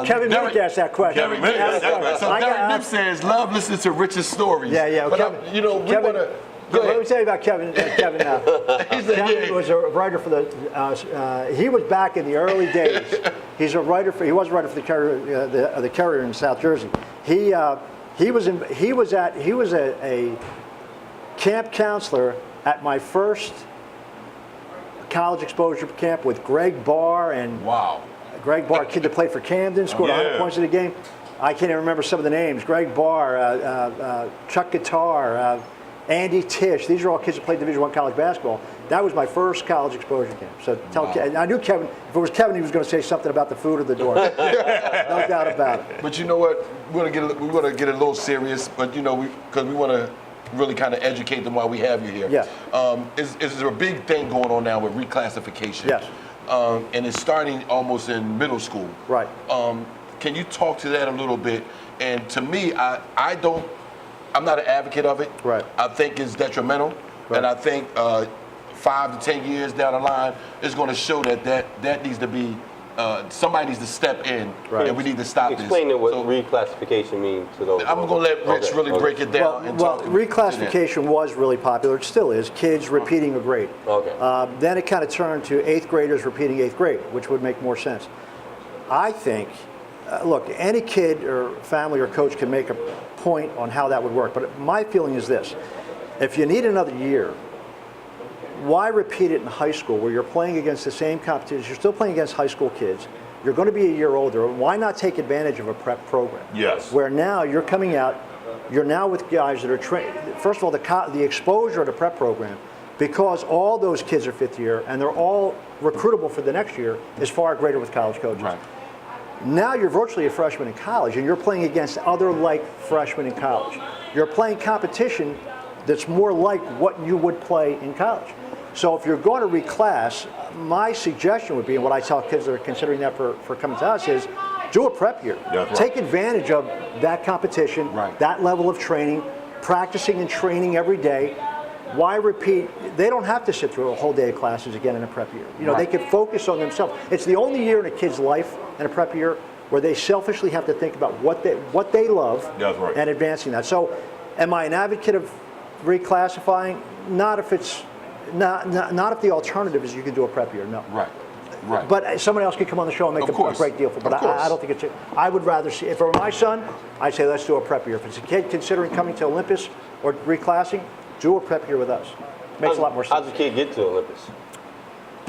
Kevin Minnick asked that question. Kevin Minnick. So Derek Nitz says, love listening to Rich's stories. Yeah. But Kevin, we want to. Let me tell you about Kevin. Kevin was a writer for the. He was back in the early days. He was a writer for the Carrier in South Jersey. He was a camp counselor at my first college exposure camp with Greg Barr and Greg Barr, kid that played for Camden, scored 100 points in the game. I can't even remember some of the names. Greg Barr, Chuck Guitar, Andy Tisch. These are all kids that played Division I college basketball. That was my first college exposure camp. So I knew Kevin. If it was Kevin, he was going to say something about the food or the door. No doubt about it. But you know what? We want to get a little serious, but you know, because we want to really kind of educate them while we have you here. Yeah. Is there a big thing going on now with reclassification? Yes. And it's starting almost in middle school. Right. Can you talk to that a little bit? And to me, I'm not an advocate of it. Right. I think it's detrimental, Right. and I think 5 to 10 years down the line, it's going to show that needs to be. Somebody needs to step in, and we need to stop this. Explain what reclassification means to those. I'm going to let Rich really break it down. Well, reclassification was really popular. It still is. Kids repeating a grade. Okay. Then it kind of turned to 8th graders repeating 8th grade, which would make more sense. I think, look, any kid or family or coach can make a point on how that would work, but my feeling is this. If you need another year, why repeat it in high school where you're playing against the same competition? You're still playing against high school kids. You're going to be a year older. Why not take advantage of a prep program? Yes. Where now you're coming out, you're now with guys that are trained. First of all, the exposure to prep program, because all those kids are 5th year and they're all recruitable for the next year, is far greater with college coaches. Right. Now you're virtually a freshman in college and you're playing against other like freshmen in college. You're playing competition that's more like what you would play in college. So if you're going to reclass, my suggestion would be, and what I tell kids that are considering that for coming to us is, do a prep year. That's right. Take advantage of that competition, that level of training, practicing and training every day. Why repeat? They don't have to sit through a whole day of classes again in a prep year. You know, they can focus on themselves. It's the only year in a kid's life in a prep year where they selfishly have to think about what they love and advancing that. So, am I an advocate of reclassifying? Not if it's not if the alternative is you can do a prep year. No. Right. But somebody else could come on the show and make a great deal for it. But I don't think it's. I would rather see. If it were my son, I'd say let's do a prep year. If it's a kid considering coming to Olympus or reclassing, do a prep year with us. Makes a lot more sense. How's the kid get to Olympus?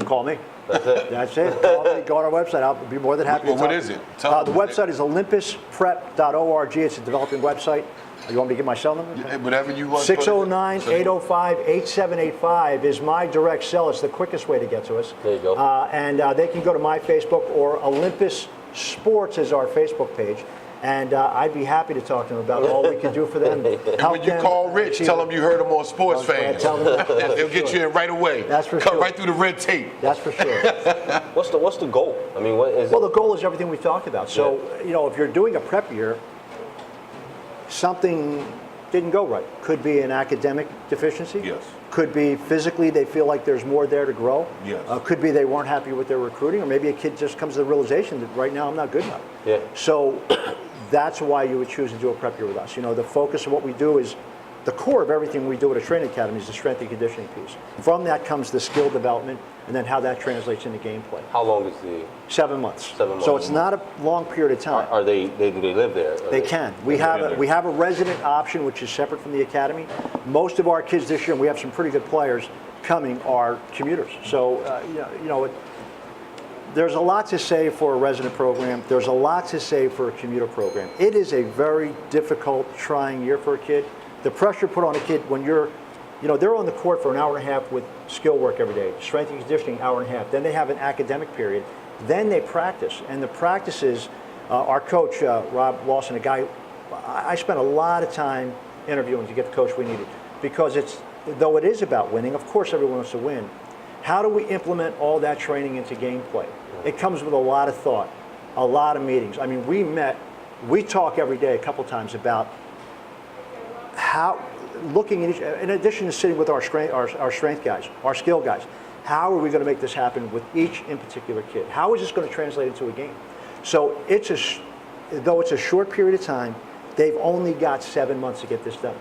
Call me. That's it. That's it. Call me. Go on our website. I'll be more than happy to talk. What is it? The website is olympusprep.org. It's a developing website. You want me to give my cell number? Whatever you want. 609-805-8785 is my direct cell. It's the quickest way to get to us. There you go. And they can go to my Facebook, or Olympus Sports is our Facebook page. And I'd be happy to talk to them about all we can do for them. And when you call Rich, tell them you heard him on Sports Fans. They'll get you in right away. That's for Cut sure. right through the red tape. That's for sure. What's the goal? I mean, what is Well, the goal is everything we've talked about. So, you know, if you're doing a prep year, something didn't go right. Could be an academic deficiency. Yes. Could be physically they feel like there's more there to grow. Yes. Could be they weren't happy with their recruiting, or maybe a kid just comes to the realization that right now I'm not good enough. Yeah. So that's why you would choose to do a prep year with us. You know, the focus of what we do is the core of everything we do at a training academy is the strength and conditioning piece. From that comes the skill development, and then how that translates into gameplay. How long is the? 7 months. 7 months. So it's not a long period of time. Are they? Do they live there? They can. We have a resident option, which is separate from the academy. Most of our kids this year, and we have some pretty good players coming, are commuters. So there's a lot to say for a resident program. There's a lot to say for a commuter program. It is a very difficult, trying year for a kid. The pressure put on a kid when they're on the court for an hour and a half with skill work every day, strength and conditioning, hour and a half. Then they have an academic period. Then they practice. And the practices, our coach, Rob Lawson, a guy, I spent a lot of time interviewing to get the coach we needed. Because though it is about winning, of course everyone wants to win, how do we implement all that training into gameplay? It comes with a lot of thought, a lot of meetings. I mean, we talk every day a couple times about how, looking at in addition to sitting with our strength guys, our skill guys, how are we going to make this happen with each in particular kid? How is this going to translate into a game? So though it's a short period of time, they've only got 7 months to get this done.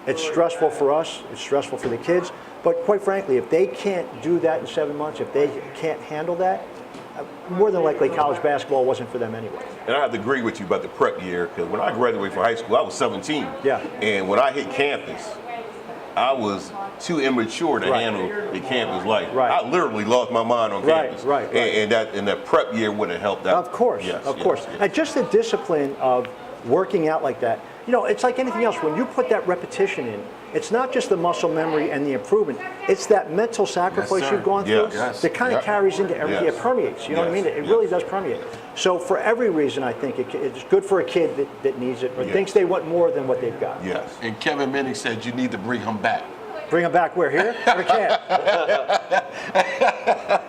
It's stressful for us, it's stressful for the kids, but quite frankly, if they can't do that in 7 months, if they can't handle that, more than likely college basketball wasn't for them anyway. And I have to agree with you about the prep year, because when I graduated from high school, I was 17. Yeah. And when I hit campus, I was too immature to handle the campus life. Right. I literally lost my mind on campus. Right. And that prep year would have helped out. Of course, Yes. And just the discipline of working out like that. It's like anything else. When you put that repetition in, it's not just the muscle memory and the improvement. It's that mental sacrifice you've gone through that kind of carries into everything. It permeates. You know what I mean? It really does permeate. So for every reason, I think it's good for a kid that needs it or thinks they want more than what they've got. Yes. And Kevin Minnick said you need to bring him back. Bring him back where? Here? Or camp?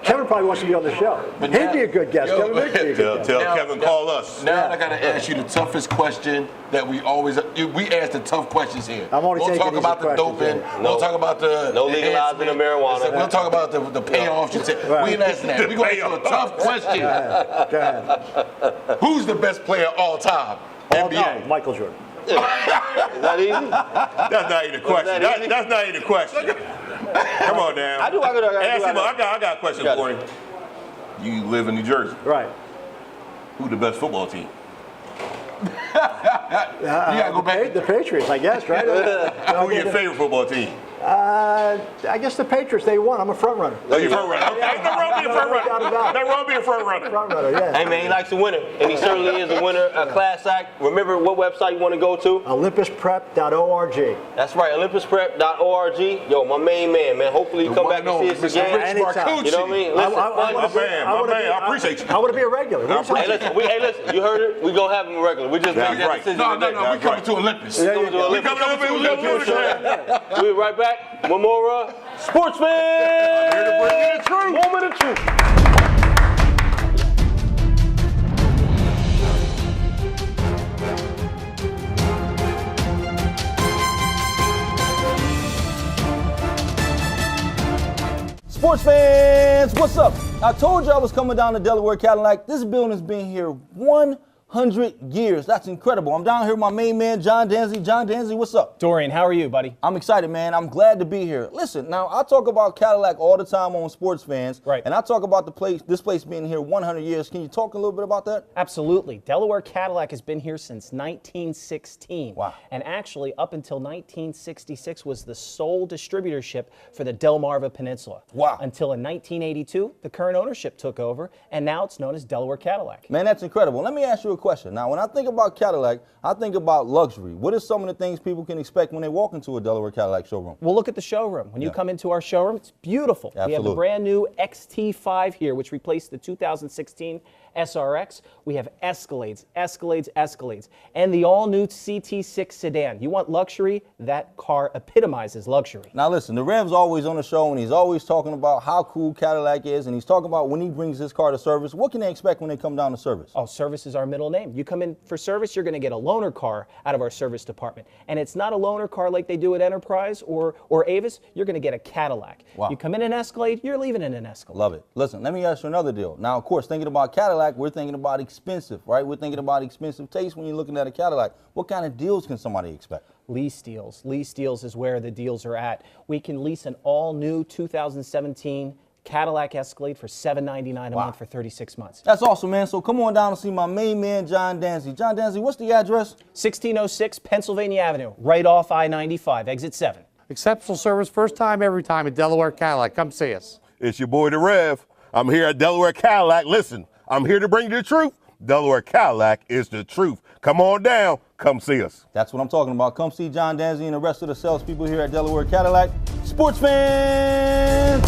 Kevin probably wants to be on the show. He'd be a good guest. Kevin Minnick would be a good guest. Tell Kevin, call us. Now I got to ask you the toughest question that we ask the tough questions here. I'm only we'll taking talk about the doping. We'll talk about the legalizing of marijuana. We'll talk about the payoffs. We ain't asking that. We're going to ask you a tough question. Go ahead. Who's the best player all time? NBA. Michael Jordan. Is that easy? That's not even a question. That's not even a question. Come on now. I got a question for you. You live in New Jersey. Right. Who the best football team? You gotta go back. The Patriots, I guess, right? Who's your favorite football team? I guess the Patriots, they won. I'm a front runner. Oh, you're front runner. Okay, nothing wrong being a front runner. Nothing wrong being a front runner. Front runner, yeah. Hey man, he likes to win it, and he certainly is a winner. A class act. Remember what website you want to go to? OlympusPrep.org. That's right, OlympusPrep.org. Yo, my main man. Hopefully you come back and see us again. Anytime. You know what I mean? Listen, my man, I appreciate you. I want to be a regular. Hey, listen, you heard it? We gonna have him regular. We just made that decision today. No, we coming to Olympus. We coming to Olympus. We'll be right back. One more sports fan. I'm here to bring you the truth. Moment of truth. Sports fans, what's up? I told you I was coming down to Delaware Cadillac. This building's been here 100 years. That's incredible. I'm down here with my main man, John Danzy. John Danzy, what's up? Dorian, how are you, buddy? I'm excited, man. I'm glad to be here. Listen, now I talk about Cadillac all the time on Sports Fans. Right. And I talk about this place being here 100 years. Can you talk a little bit about that? Absolutely. Delaware Cadillac has been here since 1916. Wow. And actually, up until 1966 was the sole distributorship for the Delmarva Peninsula. Wow. Until in 1982, the current ownership took over, and now it's known as Delaware Cadillac. Man, that's incredible. Let me ask you a question. Now, when I think about Cadillac, I think about luxury. What are some of the things people can expect when they walk into a Delaware Cadillac showroom? Well, look at the showroom. When you come into our showroom, it's beautiful. Absolutely. We have the brand new XT5 here, which replaced the 2016 SRX. We have Escalades, and the all-new CT6 sedan. You want luxury? That car epitomizes luxury. Now listen, the Rev's always on the show, and he's always talking about how cool Cadillac is, and he's talking about when he brings his car to service. What can they expect when they come down to service? Oh, service is our middle name. You come in for service, you're going to get a loaner car out of our service department. And it's not a loaner car like they do at Enterprise or Avis. You're going to get a Cadillac. Wow. You come in an Escalade, you're leaving in an Escalade. Love it. Listen, let me ask you another deal. Now, of course, thinking about Cadillac, we're thinking about expensive, right? We're thinking about expensive taste when you're looking at a Cadillac. What kind of deals can somebody expect? Lease deals. Lease deals is where the deals are at. We can lease an all-new 2017 Cadillac Escalade for $799 a month for 36 months. That's awesome, man. So come on down and see my main man, John Danzy. John Danzy, what's the address? 1606 Pennsylvania Avenue, right off I-95, exit 7. Exceptional service, first time, every time at Delaware Cadillac. Come see us. It's your boy, the Rev. I'm here at Delaware Cadillac. Listen, I'm here to bring you the truth. Delaware Cadillac is the truth. Come on down. Come see us. That's what I'm talking about. Come see John Danzy and the rest of the salespeople here at Delaware Cadillac. Sports fans!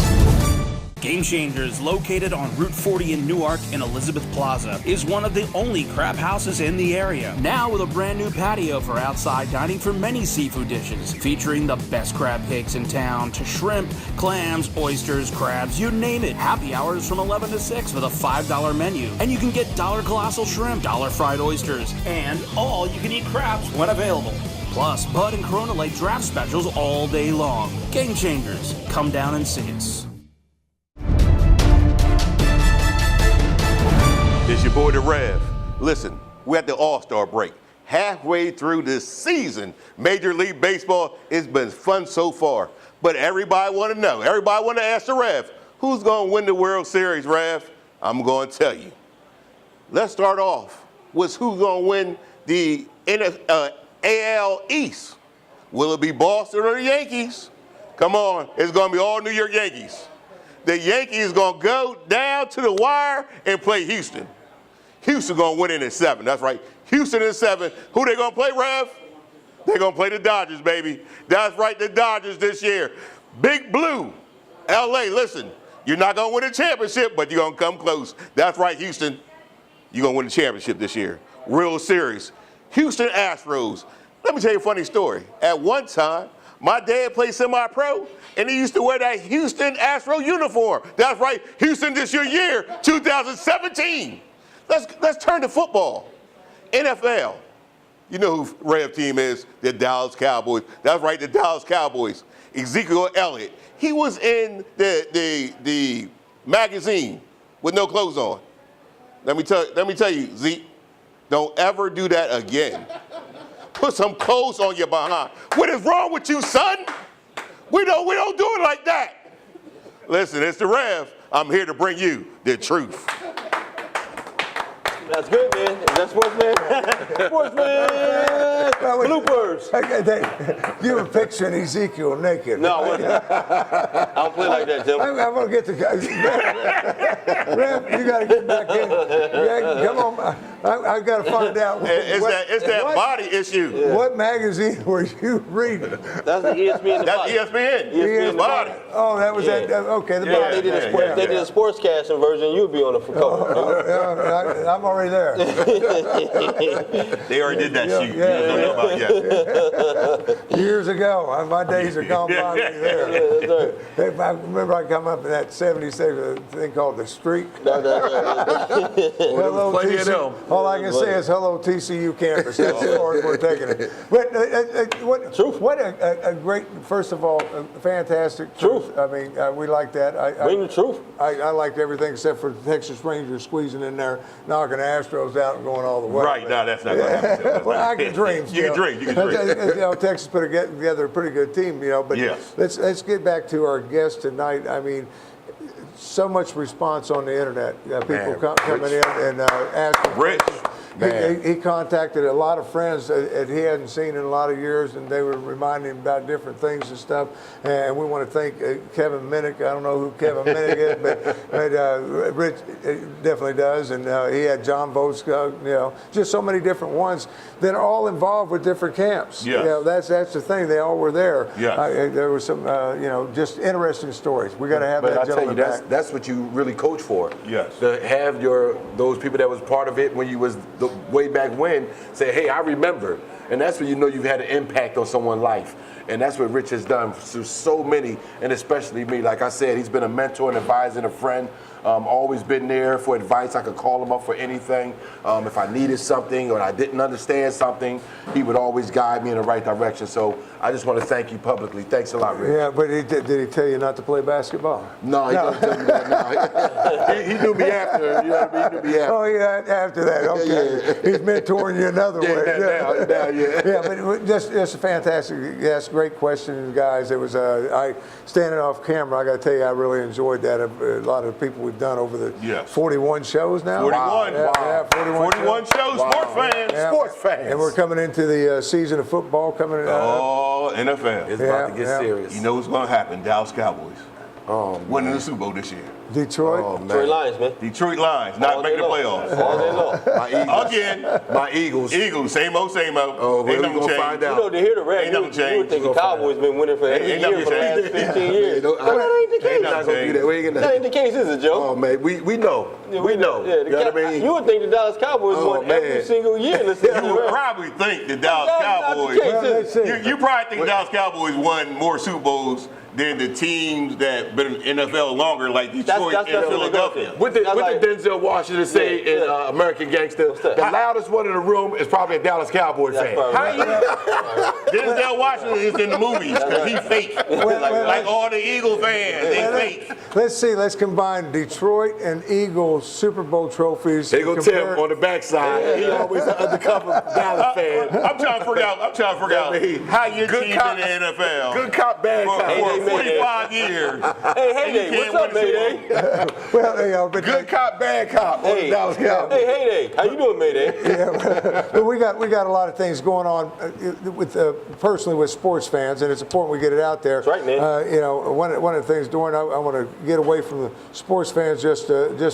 Game Changers, located on Route 40 in Newark and Elizabeth Plaza, is one of the only crab houses in the area. Now with a brand new patio for outside dining for many seafood dishes, featuring the best crab cakes in town, to shrimp, clams, oysters, crabs, you name it. Happy hours from 11 to 6 with a $5 menu. And you can get $1 colossal shrimp, $1 fried oysters, and all you can eat crabs when available. Plus, Bud and Corona Light draft specials all day long. Game Changers, come down and see us. It's your boy, the Rev. Listen, we're at the All-Star break. Halfway through this season, Major League Baseball, it's been fun so far. But everybody want to know, everybody want to ask the Rev, who's going to win the World Series, Rev? I'm going to tell you. Let's start off with who's going to win the AL East. Will it be Boston or the Yankees? Come on, it's going to be all New York Yankees. The Yankees going to go down to the wire and play Houston. Houston going to win it in 7. That's right. Houston in 7. Who they going to play, Rev? They're going to play the Dodgers, baby. That's right, the Dodgers this year. Big Blue. L.A., listen, you're not going to win a championship, but you're going to come close. That's right, Houston. You're going to win the championship this year. Real series. Houston Astros. Let me tell you a funny story. At one time, my dad played semi-pro, and he used to wear that Houston Astro uniform. That's right, Houston this year, 2017. Let's turn to football. NFL. You know who Rev team is? The Dallas Cowboys. That's right, the Dallas Cowboys. Ezekiel Elliott. He was in the magazine with no clothes on. Let me tell you, Zeke, don't ever do that again. Put some clothes on your behind. What is wrong with you, son? We don't do it like that. Listen, it's the Rev. I'm here to bring you the truth. That's good, man. Is that sportsman? Sportsman! Bloopers. You were picturing Ezekiel naked. No, I don't play like that, Tim. I'm going to get the Rev, you got to get back in. Yeah, come on. I got to find out. It's that body issue. Yeah. What magazine were you reading? That's the ESPN. That's ESPN. ESPN body. Oh, that was that. Okay, the body. They did a sportscasting version. You'd be on the cover. I'm already there. They already did that shoot. You don't know about yet. Years ago. My days are gone by me there. Right. I remember I come up in that 70s thing called The Streak. Hello, plenty of them. All I can say is hello, TCU campus. That's as far as we're taking it. But what a great, first of all, fantastic truth. I mean, we like that. Bring the truth. I liked everything except for the Texas Rangers squeezing in there, knocking the Astros out and going all the way. Right, no, that's not going to happen. Well, I can dream. You can dream. Texas put together a pretty good team, but yes. Let's get back to our guest tonight. I mean, so much response on the internet. People coming in and asking. Rich. He contacted a lot of friends that he hadn't seen in a lot of years, and they were reminding him about different things and stuff. And we want to thank Kevin Minnick. I don't know who Kevin Minnick is, but Rich definitely does. And he had John Voska, just so many different ones that are all involved with different camps. Yes. That's the thing. They all were there. Yes. There were some, just interesting stories. We got to have that gentleman back. That's what you really coach for. Yes. To have those people that was part of it when you was way back when say, hey, I remember. And that's when you know you've had an impact on someone's life. And that's what Rich has done for so many, and especially me. Like I said, he's been a mentor, an advisor, and a friend. Always been there for advice. I could call him up for anything. If I needed something or I didn't understand something, he would always guide me in the right direction. So I just want to thank you publicly. Thanks a lot, Rick. Yeah, but did he tell you not to play basketball? No, he doesn't tell me that. No. he knew me after. You know what I mean? He knew me after. Oh, yeah, after that. Okay. He's mentoring you another way. Yeah. Yeah, but just a fantastic, yes, great questions, guys. It was, I standing off camera, I got to tell you, I really enjoyed that. A lot of the people we've done over the 41 shows now. 41. Yeah, 41 shows. Sports fans. Yeah. Sports fans. And we're coming into the season of football coming. Oh, NFL. It's about to get serious. You know what's going to happen? Dallas Cowboys. Winning the Super Bowl this year. Detroit. Oh, man. Detroit Lions, man. Detroit Lions not making the playoffs. All day long. My Eagles. Again. My Eagles. Eagles, same old, same old. Oh, Ain't we're nothing going to changed. find You know, out. to hear the rap, Ain't nothing you would changed. think the Cowboys been winning for every Ain't year nothing for the last changed. 15 years. Don't- But that ain't the case. Ain't Not nothing gonna do that. We ain't That gonna. ain't the case, is it, Joe? Oh man, we know. Yeah, we know. Yeah, You know what I mean? You would think the Dallas Cowboys Oh, won every man. single year. Listen to You the would rap. probably think the Dallas That's not the Cowboys. case, Well, let's see. You probably think the Dallas Cowboys won more Super Bowls than the teams that been in the NFL longer, like Detroit That's and what they go Philadelphia. to. What did That's like- Denzel Washington say Yeah, in yeah. American Gangster? that? The loudest one in the room is probably a Dallas Cowboys fan. probably How you? Denzel Washington is in the movies because he fake. Like all the Eagle fans, they fake. Let's see. Let's combine Detroit and Eagles Super Bowl trophies. They go Compare- Tim on the backside. He always an undercover Dallas fan. I'm trying to figure out. I mean, How your good team cop- in the NFL Good cop, bad for, cop. for Mayday. 45 years. Hey, and you Heyday, can't what's up, win a Super Mayday? Bowl. Well, you know, but Good cop, bad cop on the Hey, Dallas Cowboys. hey, Heyday, how you doing, Mayday? but we got a lot of things going on with personally with sports fans, and it's important we get it out there. That's right, man. You know, one of the things, Dorian, I want to get away from the sports fans just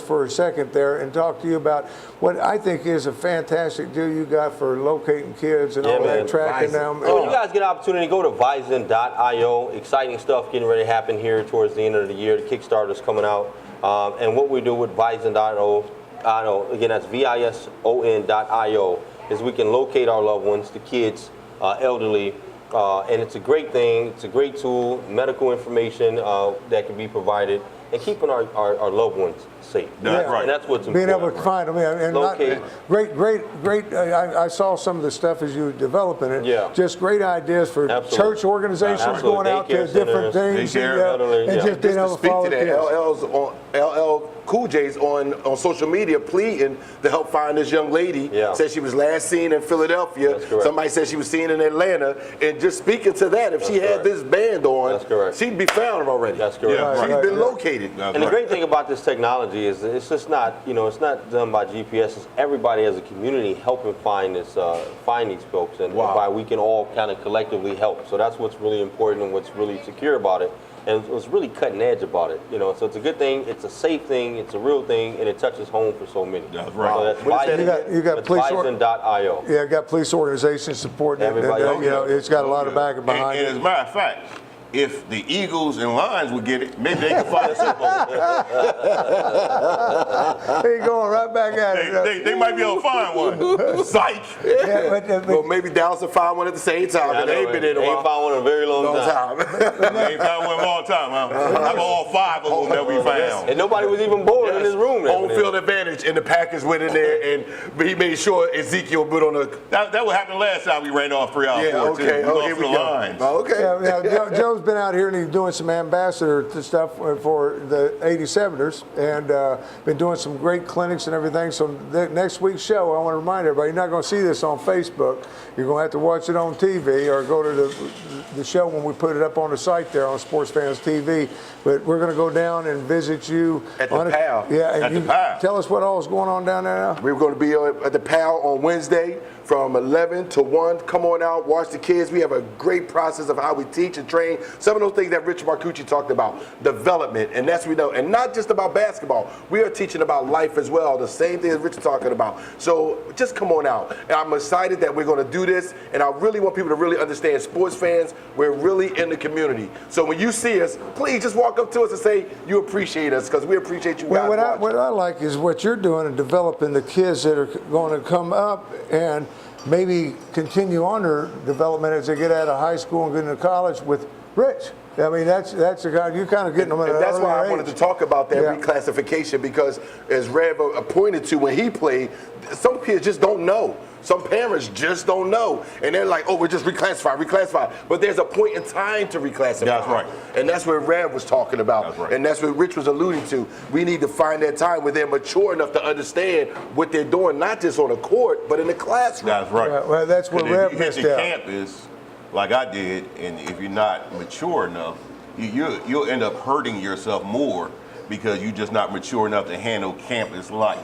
for a second there and talk to you about what I think is a fantastic deal you got for locating kids and Yeah, all man. that, tracking them. So when you guys get an opportunity, go to Vison.io. Exciting stuff getting ready to happen here towards the end of the year. The Kickstarter's coming out. And what we do with Vison.io, again, that's VISON.io, is we can locate our loved ones, the kids, elderly, and it's a great thing. It's a great tool, medical information that can be provided, and keeping our loved ones safe. That's right. And that's what's Being important. able to find them, and Locate. great. I saw some of the stuff as you were developing it. Yeah. Just great ideas for Absolutely. church organizations Absolutely. going out to Daycare different centers, things, daycare, elderly, and yeah. just being Just able to to speak follow to that, kids. LL Cool J's on social media pleading to help find this young lady. Yeah. Said she was last seen in Philadelphia. That's correct. Somebody said she was seen in Atlanta. And just speaking to that, if she had correct. this band on, That's correct. she'd be found already. That's correct. Yeah, She's right. been located. That's And the right. great thing about this technology is that it's just not, it's not done by GPS. It's everybody as a community helping find these folks, and Wow. by we can all kind of collectively help. So that's what's really important and what's really secure about it, and what's really cutting edge about it. So it's a good thing, it's a safe thing, it's a real thing, and it touches home for so many. That's right. So that's What is that Bison, You got that's police Bison.io. Yeah, got police organizations supporting it. Everybody And, else. you know, it's got a lot of backing behind and as a it. matter of fact, if the Eagles and Lions would get it, maybe they could find a Super Bowl. He's going right back at it. They might be able to find one. Psych. Yeah, but Well, maybe Dallas will find one at the same time. I but they know, ain't been in a Ain't while. found one in a very long time. They ain't found one in a long time, huh? How about all 5 of them that we found? And nobody was even born in this room. Home field advantage, and the Packers went in there, and he made sure Ezekiel put on a. That what happened last time we ran off 3 out of 4 Yeah, okay. too. We Oh, lost here for we the go. Lions. Okay. Yeah, Joe's been out here and he's doing some ambassador stuff for the 87ers and been doing some great clinics and everything. So next week's show, I want to remind everybody, you're not going to see this on Facebook. You're going to have to watch it on TV or go to the show when we put it up on the site there on Sports Fans TV. But we're going to go down and visit you At the on PAL. Yeah, and At the you PAL. tell us what all is going on down there now. We're going to be at the PAL on Wednesday from 11 to 1. Come on out, watch the kids. We have a great process of how we teach and train. Some of those things that Rich Marcucci talked about, development, and that's what we know. And not just about basketball. We are teaching about life as well, the same thing as Rich is talking about. So just come on out. And I'm excited that we're going to do this, and I really want people to really understand, sports fans, we're really in the community. So when you see us, please just walk up to us and say you appreciate us, because we appreciate you guys Well, watching. what I like is what you're doing and developing the kids that are going to come up and maybe continue on their development as they get out of high school and get into college with Rich. I mean, that's the kind you're kind of getting them at And an that's why I earlier wanted age. to talk about that Yeah. reclassification, because as Rev pointed to when he played, some kids just don't know. Some parents just don't know. And they're like, oh, we're just reclassify. But there's a point in time to reclassify. That's right. And that's what Rev was talking about. That's right. And that's what Rich was alluding to. We need to find that time where they're mature enough to understand what they're doing, not just on the court, but in the classroom. That's right. Yeah, well, that's where 'Cause Rev if you hit missed the out. campus, like I did, and if you're not mature enough, you'll end up hurting yourself more because you're just not mature enough to handle campus life.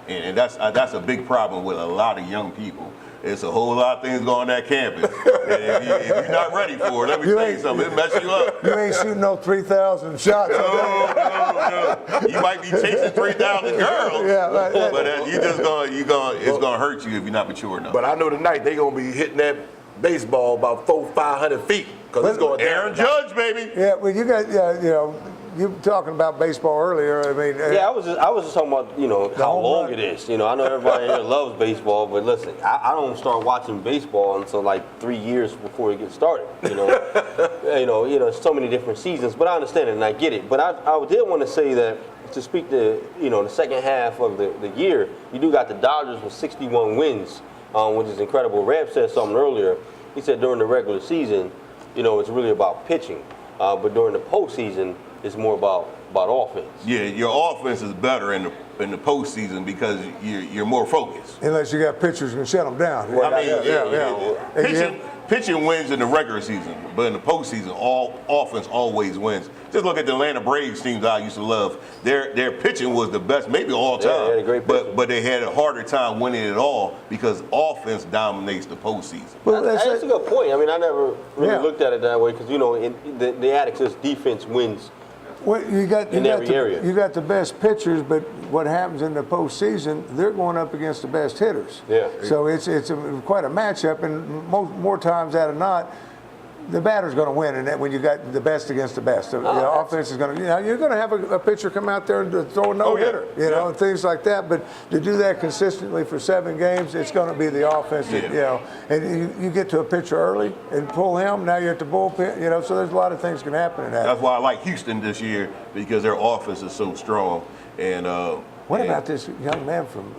And that's a big problem with a lot of young people. It's a whole lot of things going on that campus. And if you're not ready for it, let me tell you something, it messes you up. You ain't shooting no 3,000 shots. No. You might be chasing 3,000 girls, Yeah, right. but it's gonna hurt you if you're not mature enough. But I know tonight they're going to be hitting that baseball about 400-500 feet, because it's going down. Aaron Judge, baby. Yeah, well, you got, you were talking about baseball earlier. I mean, Yeah, I was just talking about, how home long run. it is. I know everybody here loves baseball, but listen, I don't start watching baseball until like 3 years before it gets started. It's so many different seasons, but I understand it and I get it. But I did want to say that to speak to, the second half of the year, you do got the Dodgers with 61 wins, which is incredible. Rev said something earlier. He said during the regular season, it's really about pitching, but during the postseason, it's more about offense. Yeah, your offense is better in the postseason because you're more focused. unless you got pitchers who can shut them down. Pitching wins in the regular season, but in the postseason, all offense always wins. Just look at the Atlanta Braves teams I used to love. Their pitching was the best, maybe all time. Yeah, they had a great pitching. but they had a harder time winning it all because offense dominates the postseason. Well, That's a good point. I mean, I never really Yeah. looked at it that way because, the adage says defense wins. Well, you got every area. You got the best pitchers, but what happens in the postseason? They're going up against the best hitters. Yeah. So it's quite a matchup, and more times out of not, the batter's going to win. And that when you got the best against the best, the offense is going to. You're going to have a pitcher come out there and throw a no-hitter, and things like that. But to do that consistently for 7 games, it's going to be the offense. That, and you get to a pitcher early and pull him. Now you're at the bullpen. So there's a lot of things can happen in that. That's why I like Houston this year because their offense is so strong. And What about this young man from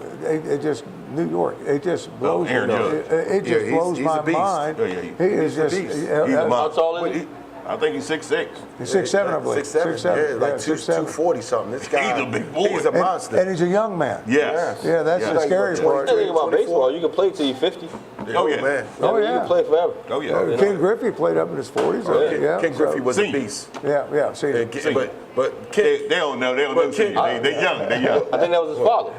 just New York? It just blows. Aaron Judge. It just blows he's my a beast. mind. Yeah, He is just. He's a How monster. tall is he? I think he's 6'6". He's 6'7", I believe. 6'7", yeah, like 240 something. This guy, He's a big boy. He's a monster. And he's a young man. Yes. Yeah, that's Yes. the scary part. The thing about baseball, you can play till you're 50. Oh, yeah. man. Oh, You yeah. can play forever. Oh, yeah. Ken Griffey played up in his 40s. Ken Griffey was a Senior. beast. Yeah. See, But Ken, They don't know. They don't know. Ken- They're young. They're young. I think that was his father.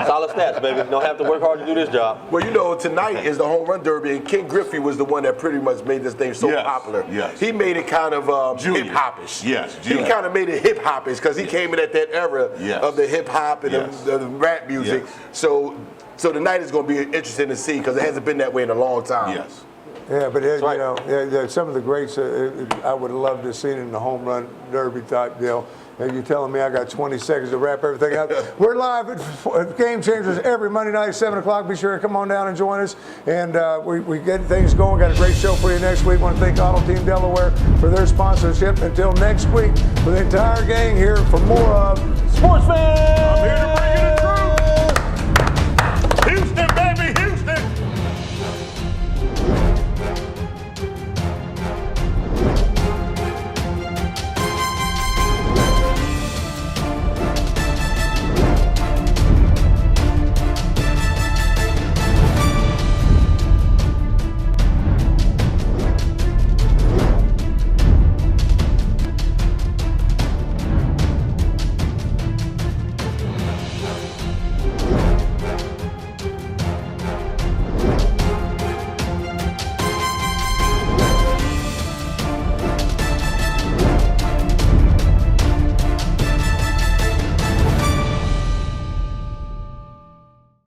Solid stats, baby. Don't have to work hard to do this job. well, tonight is the home run derby, and Ken Griffey was the one that pretty much made this thing so Yes, popular. yes. He made it kind of Junior. hip hopish. Yes, he junior. kind of made it hip hopish because he came in at that era Yes. of the hip hop and Yes. the rap music. Yes. So tonight is going to be interesting to see because it hasn't been that way in a long time. Yes. yeah, but right. some of the greats I would have loved to have seen in the home run derby type deal. And you're telling me I got 20 seconds to wrap everything up. We're live at Game Changers every Monday night at 7 o'clock. Be sure to come on down and join us. And we get things going. Got a great show for you next week. Want to thank Auto Team Delaware for their sponsorship. Until next week, for the entire gang here for more of Sports Fans! I'm here to